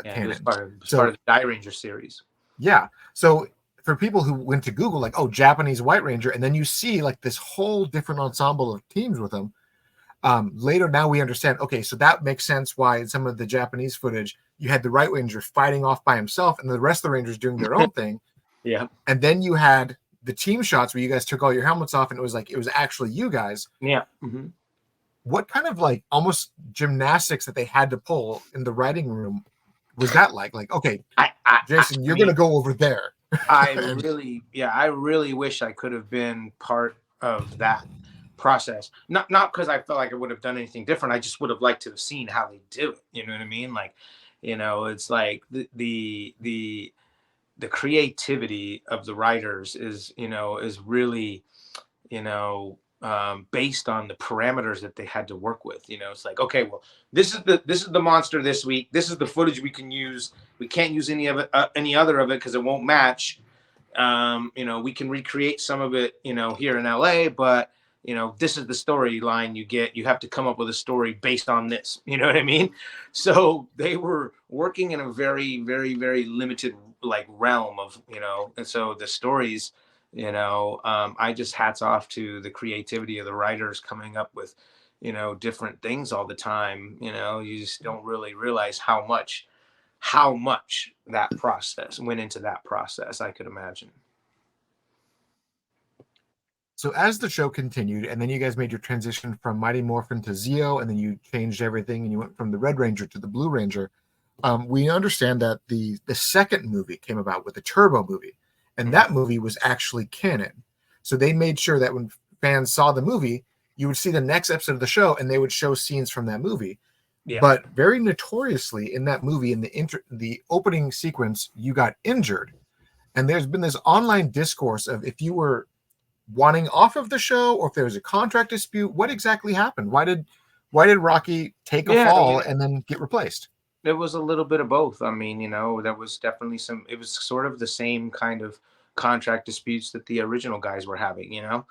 A: canon.
B: It was part of the Die Ranger series.
A: Yeah. So for people who went to Google, like, oh, Japanese White Ranger, and then you see like this whole different ensemble of teams with them. Later, now we understand, okay, so that makes sense why in some of the Japanese footage, you had the White Ranger fighting off by himself and the rest of the Rangers doing their own thing.
B: Yeah.
A: And then you had the team shots where you guys took all your helmets off and it was like, it was actually you guys.
B: Yeah. Mm-hmm.
A: What kind of like almost gymnastics that they had to pull in the writing room was that like? Like, okay, Jason, you're going to go over there.
B: I really wish I could have been part of that process. Not because I felt like I would have done anything different. I just would have liked to have seen how they do it. You know what I mean? Like, you know, it's like the creativity of the writers is, you know, is really, you know, based on the parameters that they had to work with. You know, it's like, okay, well, this is the monster this week. This is the footage we can use. We can't use any of it, any other of it, because it won't match. You know, we can recreate some of it, you know, here in LA, but you know, this is the storyline you get. You have to come up with a story based on this. You know what I mean? So they were working in a very, very, very limited like realm of, you know, and so the stories, you know, I just hats off to the creativity of the writers coming up with, you know, different things all the time. You know, you just don't really realize how much that process went into that process, I could imagine.
A: So as the show continued, and then you guys made your transition from Mighty Morphin to Zeo, and then you changed everything, and you went from the Red Ranger to the Blue Ranger. We understand that the second movie came about with the Turbo movie, and that movie was actually canon. So they made sure that when fans saw the movie, you would see the next episode of the show, and they would show scenes from that movie. Yeah. But very notoriously in that movie, in the opening sequence, you got injured, and there's been this online discourse of if you were wanting off of the show or if there was a contract dispute. What exactly happened? Why did Rocky take a fall and then get replaced?
B: It was a little bit of both. I mean, you know, there was definitely it was sort of the same kind of contract disputes that the original guys were having, you know.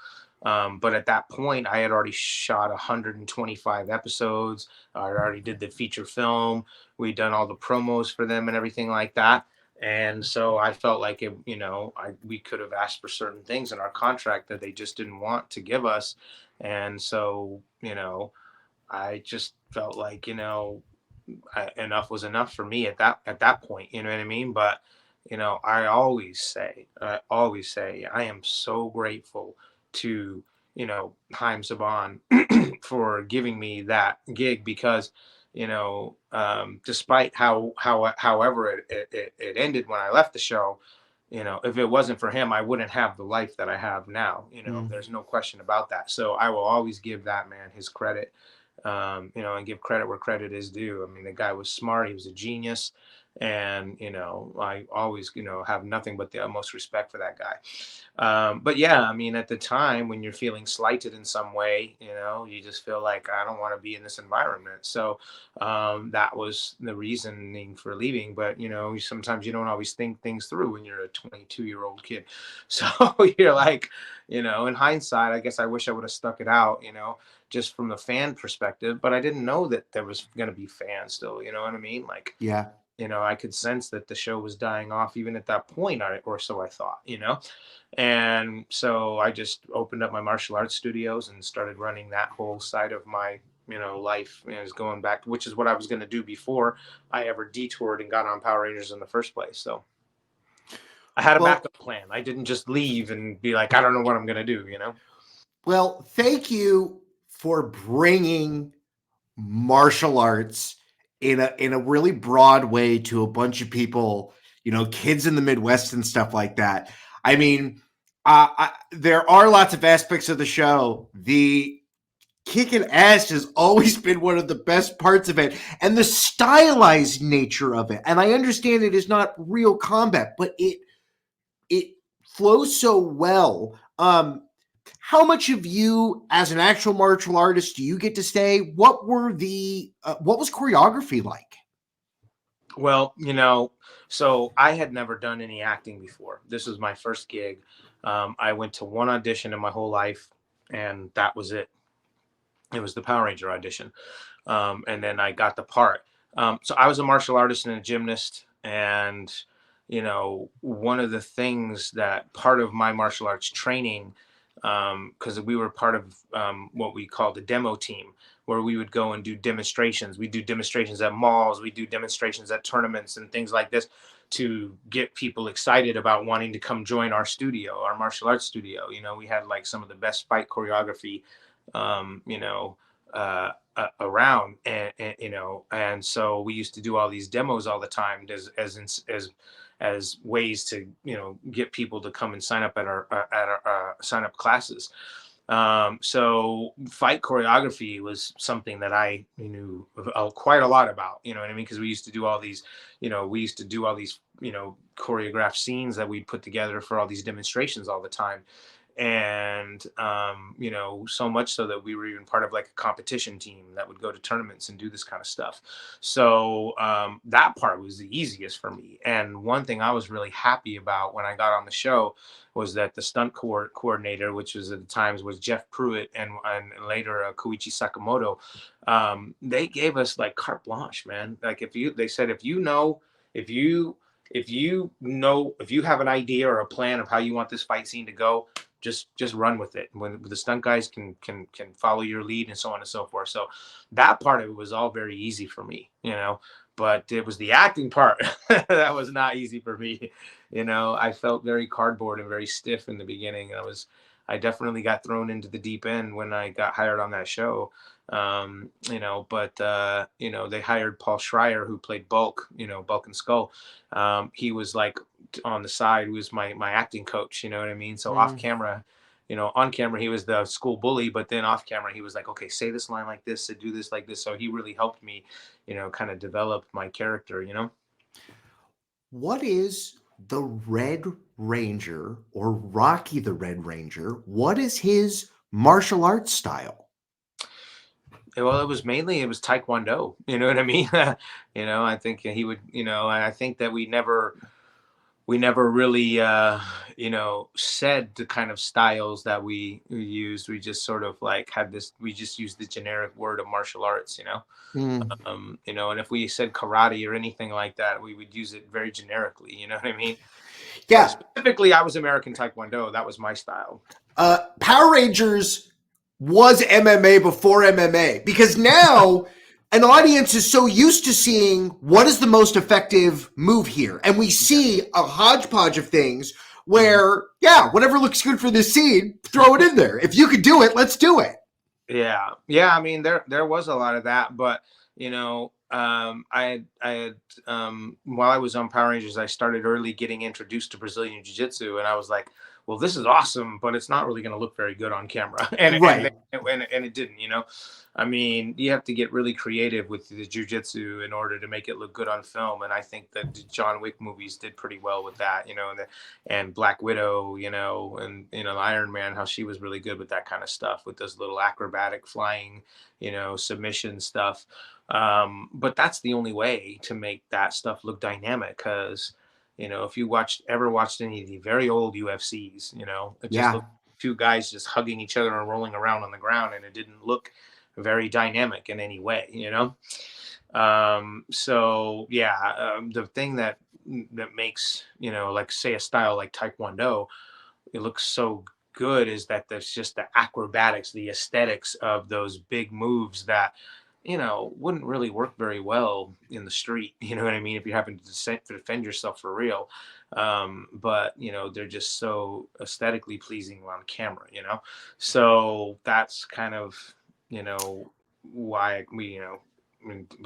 B: But at that point, I had already shot 125 episodes. I already did the feature film. We'd done all the promos for them and everything like that. And so I felt like it, you know, we could have asked for certain things in our contract that they just didn't want to give us. And so, you know, I just felt like, you know, enough was enough for me at that point. You know what I mean? But, you know, I always say, I am so grateful to, you know, Haim Saban for giving me that gig, because, you know, despite however it ended when I left the show, you know, if it wasn't for him, I wouldn't have the life that I have now. You know, there's no question about that. So I will always give that man his credit, you know, and give credit where credit is due. I mean, the guy was smart. He was a genius. And, you know, I always, you know, have nothing but the utmost respect for that guy. But yeah, I mean, at the time when you're feeling slighted in some way, you know, you just feel like I don't want to be in this environment. So that was the reasoning for leaving. But, you know, sometimes you don't always think things through when you're a 22-year-old kid. So you're like, you know, in hindsight, I guess I wish I would have stuck it out, you know, just from the fan perspective. But I didn't know that there was going to be fans still, you know what I mean? Like,
C: yeah.
B: I could sense that the show was dying off even at that point, or so I thought, and so I just opened up my martial arts studios and started running that whole side of my, life. Is going back, which is what I was going to do before I ever detoured and got on Power Rangers in the first place. So I had a
C: Well,
B: backup plan. I didn't just leave and be like, I don't know what I'm going to do,
C: well, thank you for bringing martial arts in a really broad way to a bunch of people, kids in the Midwest and stuff like that. I mean, there are lots of aspects of the show. The kicking ass has always been one of the best parts of it, and the stylized nature of it. And I understand it is not real combat, but it flows so well. How much of you as an actual martial artist do you get to say? What was choreography like?
B: Well, so I had never done any acting before. This was my first gig. I went to one audition in my whole life, and that was it. It was the Power Ranger audition. And then I got the part. So I was a martial artist and a gymnast. And, one of the things that part of my martial arts training, because we were part of what we call the demo team, where we would go and do demonstrations. We do demonstrations at malls. We do demonstrations at tournaments and things like this to get people excited about wanting to come join our studio, our martial arts studio. We had like some of the best fight choreography, around, and so we used to do all these demos all the time as ways to get people to come and sign up at our sign up classes. So fight choreography was something that I knew quite a lot about, you know what I mean? Because we used to do all these, choreographed scenes that we put together for all these demonstrations all the time. And, so much so that we were even part of like a competition team that would go to tournaments and do this kind of stuff. So that part was the easiest for me. And one thing I was really happy about when I got on the show was that the stunt coordinator, which was at the times was Jeff Pruitt and later Koichi Sakamoto, they gave us like carte blanche, man. Like they said, if you have an idea or a plan of how you want this fight scene to go, just run with it. When the stunt guys can follow your lead and so on and so forth. So that part of it was all very easy for me, but it was the acting part that was not easy for me. I felt very cardboard and very stiff in the beginning. I definitely got thrown into the deep end when I got hired on that show. But they hired Paul Schreier, who played Bulk, Bulk and Skull. He was like on the side, who was my acting coach, you know what I mean? So off camera, on camera, he was the school bully, but then off camera, he was like, okay, say this line like this, do this like this. So he really helped me, kind of develop my character,
C: What is the Red Ranger or Rocky the Red Ranger? What is his martial arts style?
B: Well, it was Taekwondo, you know what I mean? I think he would, and I think that we never really, said the kind of styles that we used. We just sort of like we just used the generic word of martial arts, and if we said karate or anything like that, we would use it very generically, you know what I mean?
C: Yeah.
B: Specifically, I was American Taekwondo. That was my style.
C: Power Rangers was MMA before MMA, because now an audience is so used to seeing what is the most effective move here. And we see a hodgepodge of things where, whatever looks good for this scene, throw it in there. If you could do it, let's do it.
B: Yeah. Yeah. I mean, there was a lot of that, but, I had while I was on Power Rangers, I started early getting introduced to Brazilian Jiu-Jitsu, and I was like, well, this is awesome, but it's not really going to look very good on camera. And it didn't, I mean, you have to get really creative with the jiu-jitsu in order to make it look good on film. And I think that the John Wick movies did pretty well with that, and Black Widow, and, Iron Man, how she was really good with that kind of stuff, with those little acrobatic flying, submission stuff. But that's the only way to make that stuff look dynamic, because if you ever watched any of the very old UFCs, it just looked two guys just hugging each other and rolling around on the ground, and it didn't look very dynamic in any way, So yeah, the thing that makes, like say a style like Taekwondo, it looks so good is that there's just the acrobatics, the aesthetics of those big moves that, wouldn't really work very well in the street. You know what I mean? If you're having to defend yourself for real. But they're just so aesthetically pleasing on camera, So that's kind of, why we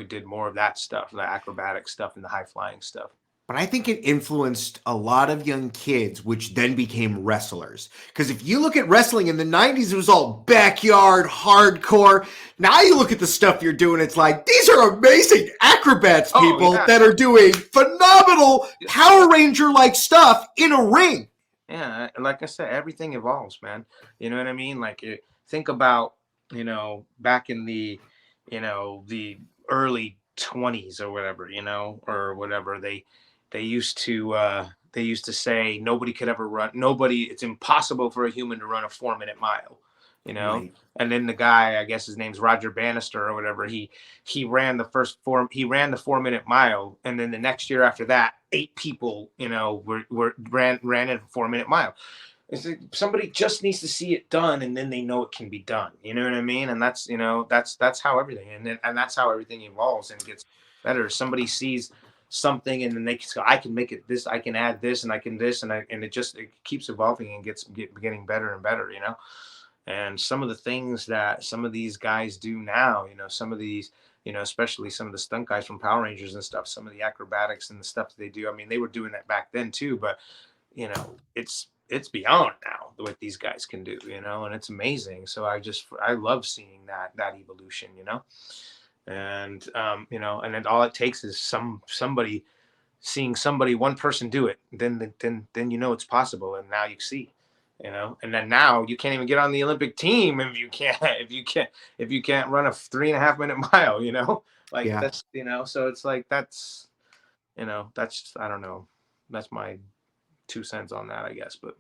B: did more of that stuff, the acrobatic stuff and the high flying stuff.
C: But I think it influenced a lot of young kids, which then became wrestlers. Because if you look at wrestling in the 90s, it was all backyard, hardcore. Now you look at the stuff you're doing, it's like, these are amazing acrobats, people that are doing phenomenal Power Ranger-like stuff in a ring.
B: Yeah, like I said, everything evolves, man. You know what I mean? Like, think about, back in the, the early 20s or whatever, they used to say nobody could ever run, it's impossible for a human to run a 4-minute mile,
C: Right.
B: And then the guy, I guess his name's Roger Bannister or whatever, he ran the 4-minute mile, and then the next year after that, 8 people, ran in a 4-minute mile. It's like somebody just needs to see it done, and then they know it can be done. You know what I mean? And that's that's how everything, and that's how everything evolves and gets better. Somebody sees something, and then they can go, I can make it this, I can add this, and I can this, and it keeps evolving and getting better and better. And some of the things that some of these guys do now, some of these, especially some of the stunt guys from Power Rangers and stuff, some of the acrobatics and the stuff that they do. I mean, they were doing that back then too, but it's beyond now what these guys can do, and it's amazing. So I love seeing that evolution, and and then all it takes is somebody seeing one person do it, then it's possible, and now you see, and then now you can't even get on the Olympic team if you can't run a 3.5-minute mile, like that's, so it's like that's I don't know, that's my 2 cents on that, I guess. But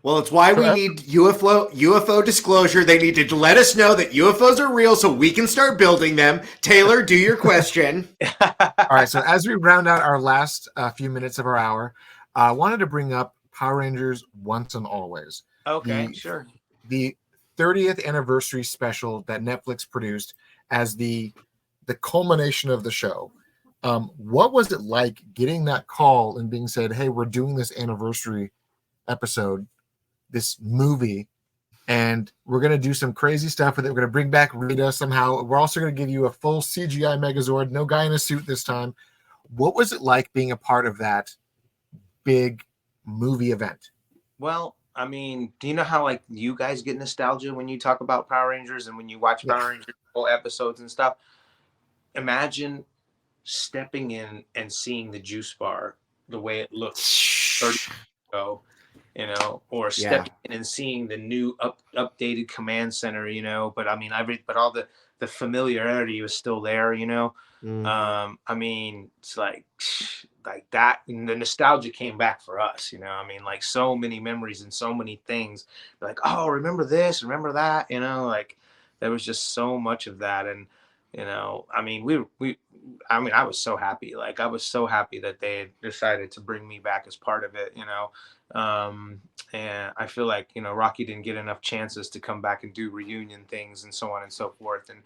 C: well, it's why we need UFO disclosure. They need to let us know that UFOs are real so we can start building them. Taylor, do your question.
A: All right. So as we round out our last few minutes of our hour, I wanted to bring up Power Rangers Once and Always.
B: Okay, sure.
A: The 30th anniversary special that Netflix produced as the culmination of the show. What was it like getting that call and being said, hey, we're doing this anniversary episode, this movie, and we're going to do some crazy stuff with it. We're going to bring back Rita somehow. We're also going to give you a full CGI Megazord, no guy in a suit this time. What was it like being a part of that big movie event?
B: Well, I mean, do you know how like you guys get nostalgia when you talk about Power Rangers and when you watch Power Rangers full episodes and stuff? Imagine stepping in and seeing the juice bar the way it looked 30 years ago, or stepping in and seeing the new updated command center, but I mean, but all the familiarity was still there, I mean, it's like that, and the nostalgia came back for us, I mean, like so many memories and so many things, like, oh, remember this, remember that, like there was just so much of that. And I mean, I was so happy. Like, I was so happy that they had decided to bring me back as part of it, and I feel like, Rocky didn't get enough chances to come back and do reunion things and so on and so forth. And,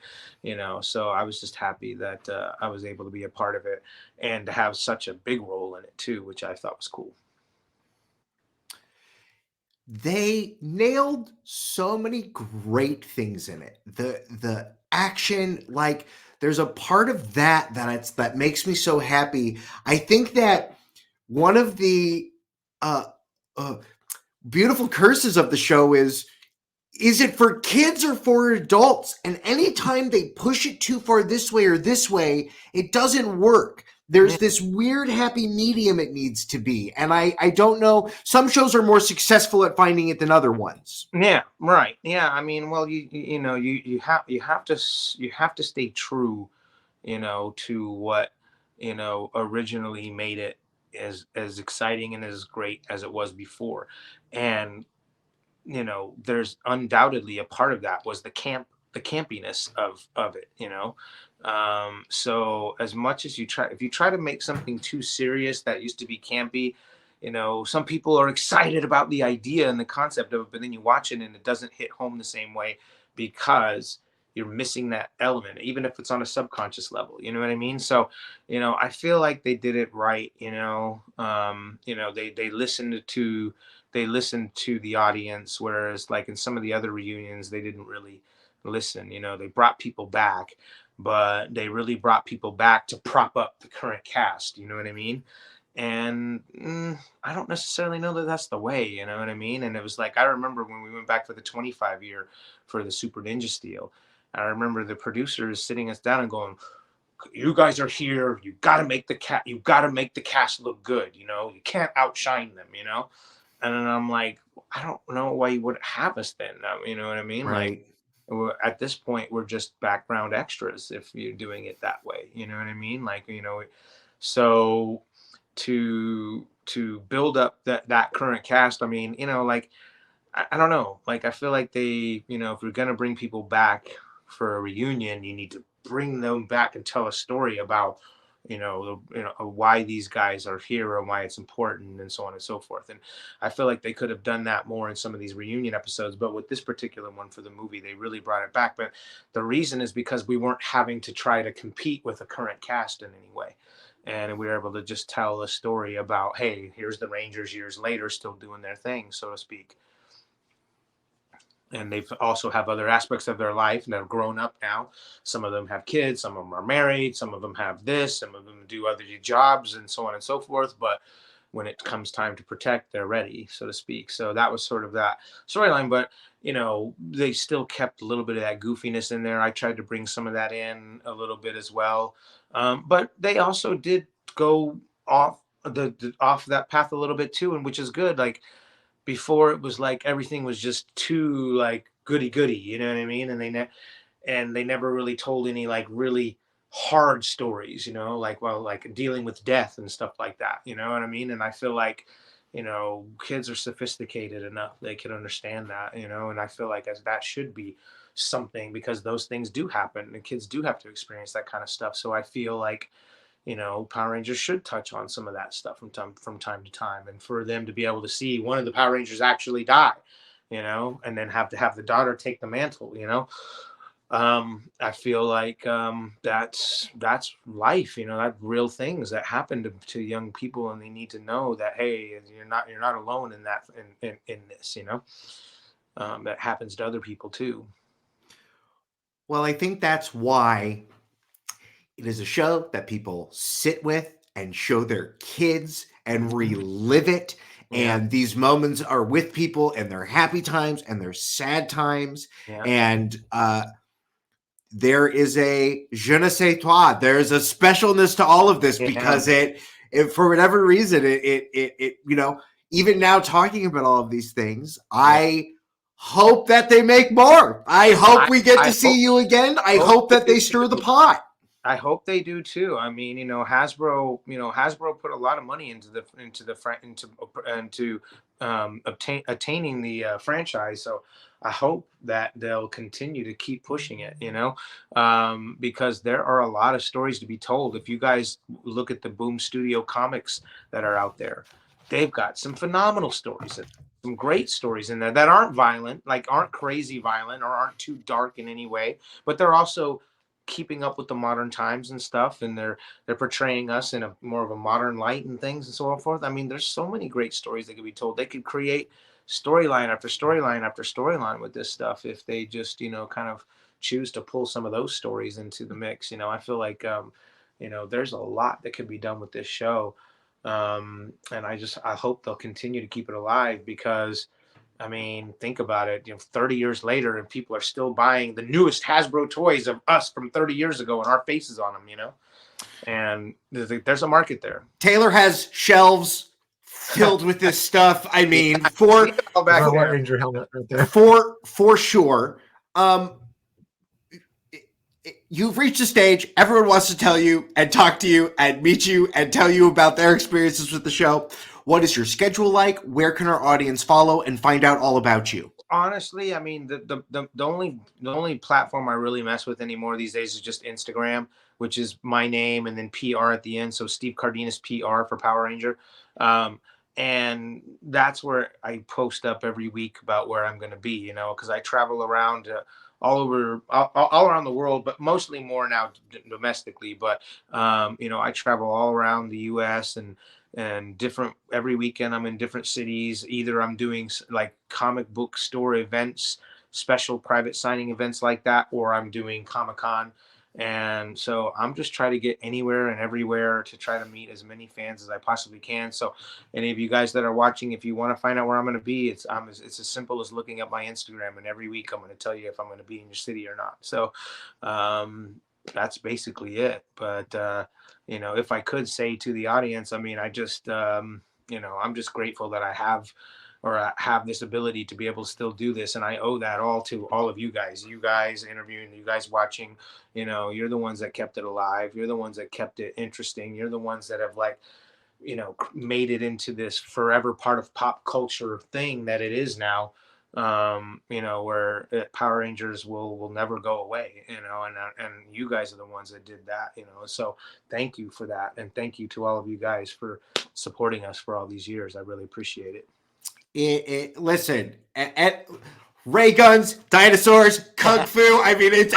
B: so I was just happy that I was able to be a part of it and to have such a big role in it too, which I thought was cool.
C: They nailed so many great things in it. The action, like there's a part of that makes me so happy. I think that one of the beautiful curses of the show is it for kids or for adults? And anytime they push it too far this way or this way, it doesn't work. There's this weird happy medium it needs to be. And I don't know. Some shows are more successful at finding it than other ones.
B: Yeah, right. Yeah, I mean, well, you have to stay true, to what, originally made it as exciting and as great as it was before. And there's undoubtedly a part of that was the camp the campiness of it, you know. So as much as if you try to make something too serious that used to be campy, you know, some people are excited about the idea and the concept of it, but then you watch it and it doesn't hit home the same way because you're missing that element, even if it's on a subconscious level. You know what I mean? So, you know, I feel like they did it right. You know, they listened to the audience, whereas like in some of the other reunions, they didn't really listen. You know, they brought people back, but they really brought people back to prop up the current cast. You know what I mean? And I don't necessarily know that that's the way, you know what I mean? And it was like, I remember when we went back for the 25 year for the Super Ninja Steel, I remember the producers sitting us down and going, you guys are here. You got to make the cast look good. You know, you can't outshine them, you know? And then I'm like, I don't know why you wouldn't have us then. You know what I mean?
C: Right.
B: Like, at this point, we're just background extras if you're doing it that way. You know what I mean? Like, you know, so to build up that current cast, I mean, you know, like, I don't know. Like, I feel like they, you know, if we're going to bring people back for a reunion, you need to bring them back and tell a story about, why these guys are here and why it's important and so on and so forth. And I feel like they could have done that more in some of these reunion episodes, but with this particular one for the movie, they really brought it back. But the reason is because we weren't having to try to compete with a current cast in any way. And we were able to just tell a story about, hey, here's the Rangers years later still doing their thing, so to speak. And they also have other aspects of their life and have grown up now. Some of them have kids, some of them are married, some of them have this, some of them do other jobs and so on and so forth. But when it comes time to protect, they're ready, so to speak. So that was sort of that storyline. But, you know, they still kept a little bit of that goofiness in there. I tried to bring some of that in a little bit as well. But they also did go off off that path a little bit too, and which is good. Like, before it was like everything was just too like goody goody, you know what I mean? And they never really told any like really hard stories, you know, like, well, like dealing with death and stuff like that, you know what I mean? And I feel like, you know, kids are sophisticated enough, they can understand that, you know, and I feel like that should be something, because those things do happen and kids do have to experience that kind of stuff. So I feel like, you know, Power Rangers should touch on some of that stuff from time to time, and for them to be able to see one of the Power Rangers actually die, you know, and then have to have the daughter take the mantle, you know. I feel like that's life, you know, that real things that happen to young people, and they need to know that, hey, you're not alone in that in this, you know. That happens to other people too.
C: Well, I think that's why it is a show that people sit with and show their kids and relive it. Yeah. And these moments are with people and their happy times and their sad times. Yeah. And there is a je ne sais toi. There's a specialness to all of this, because it for whatever reason, it you know, even now talking about all of these things, I hope that they make more. I hope we get to see you again. I hope that they stir the pot.
B: I hope they do too. I mean, you know, Hasbro put a lot of money into attaining the franchise. So I hope that they'll continue to keep pushing it, you know, because there are a lot of stories to be told. If you guys look at the Boom Studio comics that are out there, they've got some phenomenal stories, some great stories in there that aren't violent, like aren't crazy violent or aren't too dark in any way, but they're also keeping up with the modern times and stuff, and they're portraying us in a more of a modern light and things and so forth. I mean, there's so many great stories that could be told. They could create storyline after storyline after storyline with this stuff if they just, you know, kind of choose to pull some of those stories into the mix. You know, I feel like you know, there's a lot that could be done with this show, and I hope they'll continue to keep it alive, because I mean, think about it, you know, 30 years later and people are still buying the newest Hasbro toys of us from 30 years ago and our faces on them, you know, and there's a market there.
C: Taylor has shelves filled with this stuff. I mean, for
A: Ranger helmet right there.
C: For sure. You've reached a stage. Everyone wants to tell you and talk to you and meet you and tell you about their experiences with the show. What is your schedule like? Where can our audience follow and find out all about you?
B: honestly, I mean, the only platform I really mess with anymore these days is just Instagram, which is my name and then PR at the end. So Steve Cardenas PR for Power Ranger. And that's where I post up every week about where I'm going to be, you know, because I travel around all around the world, but mostly more now domestically. But you know, I travel all around the U.S. and different every weekend. I'm in different cities. Either I'm doing like comic book store events, special private signing events like that, or I'm doing Comic-Con. And so I'm just trying to get anywhere and everywhere to try to meet as many fans as I possibly can. So any of you guys that are watching, if you want to find out where I'm going to be, it's as simple as looking up my Instagram, and every week I'm going to tell you if I'm going to be in your city or not. So that's basically it. But you know, if I could say to the audience, I mean, I just you know, I'm just grateful that I have this ability to be able to still do this. And I owe that all to all of you guys interviewing, you guys watching. You know, you're the ones that kept it alive. You're the ones that kept it interesting. You're the ones that have, like, you know, made it into this forever part of pop culture thing that it is now. You know, where Power Rangers will never go away, you know, and you guys are the ones that did that, you know. So thank you for that. And thank you to all of you guys for supporting us for all these years. I really appreciate it.
C: Listen, ray guns, dinosaurs, kung fu. I mean, it's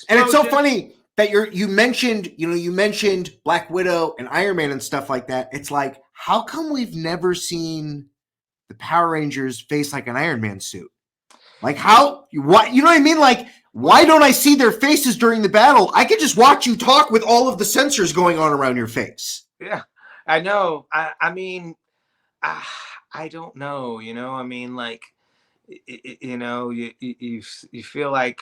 C: and it's so funny that you mentioned Black Widow and Iron Man and stuff like that. It's like, how come we've never seen the Power Rangers face like an Iron Man suit? Like, what, you know what I mean? Like, why don't I see their faces during the battle? I could just watch you talk with all of the sensors going on around your face.
B: Yeah, I know. I mean, I don't know, you know, I mean, like, you know, you feel like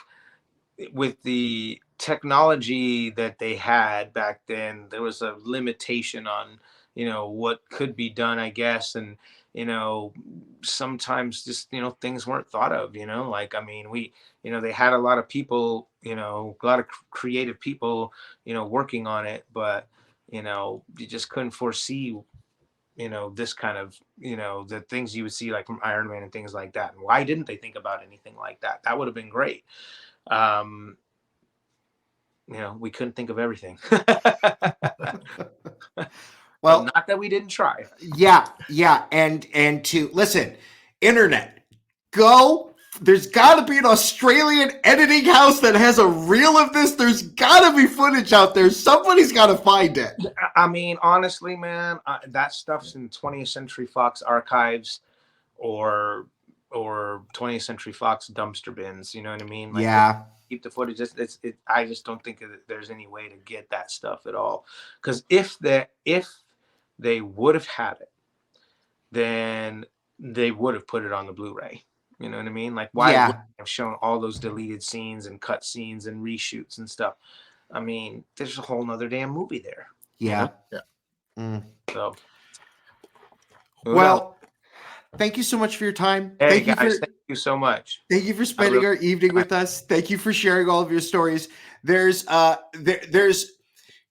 B: with the technology that they had back then, there was a limitation on, you know, what could be done, I guess. And, you know, sometimes just, you know, things weren't thought of, you know, like, I mean, you know, they had a lot of people, you know, a lot of creative people, you know, working on it, but, you know, you just couldn't foresee, you know, this kind of, you know, the things you would see like from Iron Man and things like that. And why didn't they think about anything like that? That would have been great. You know, we couldn't think of everything. Well, not that we didn't try.
C: Yeah. And to listen, internet, there's got to be an Australian editing house that has a reel of this. There's got to be footage out there. Somebody's got to find it.
B: I mean, honestly, man, that stuff's in 20th Century Fox archives or 20th Century Fox dumpster bins. You know what I mean? Like,
C: yeah.
B: Keep the footage. I just don't think that there's any way to get that stuff at all. Because if they would have had it, then they would have put it on the Blu-ray. You know what I mean? Like, why would they have shown all those deleted scenes and cut scenes and reshoots and stuff? I mean, there's a whole nother damn movie there.
C: Yeah.
B: You know? So,
C: well, thank you so much for your time.
B: Hey, thank you so much.
C: Thank you for spending our evening with us. Thank you for sharing all of your stories. There's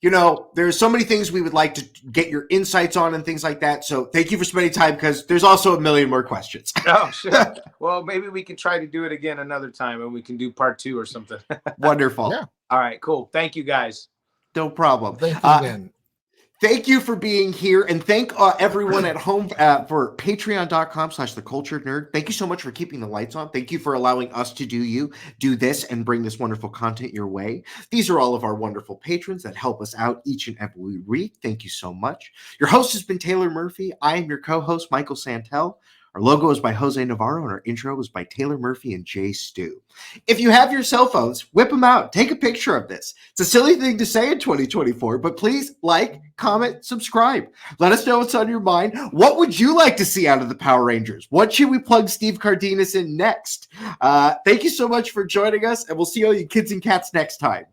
C: you know, there's so many things we would like to get your insights on and things like that. So thank you for spending time, because there's also a million more questions.
B: Oh, sure. Well, maybe we can try to do it again another time, and we can do part 2 or something.
C: Wonderful.
A: Yeah.
B: All right, cool. Thank you, guys.
C: No problem.
A: Thank you again.
C: Thank you for being here, and thank everyone at home for patreon.com/theculturednerd. Thank you so much for keeping the lights on. Thank you for allowing us to do this and bring this wonderful content your way. These are all of our wonderful patrons that help us out each and every week. Thank you so much. Your host has been Taylor Murphy. I am your co-host, Michael Santel. Our logo is by Jose Navarro, and our intro was by Taylor Murphy and Jay Stu. If you have your cell phones, whip them out. Take a picture of this. It's a silly thing to say in 2024, but please like, comment, subscribe. Let us know what's on your mind. What would you like to see out of the Power Rangers? What should we plug Steve Cardenas in next? Thank you so much for joining us, and we'll see all you kids and cats next time.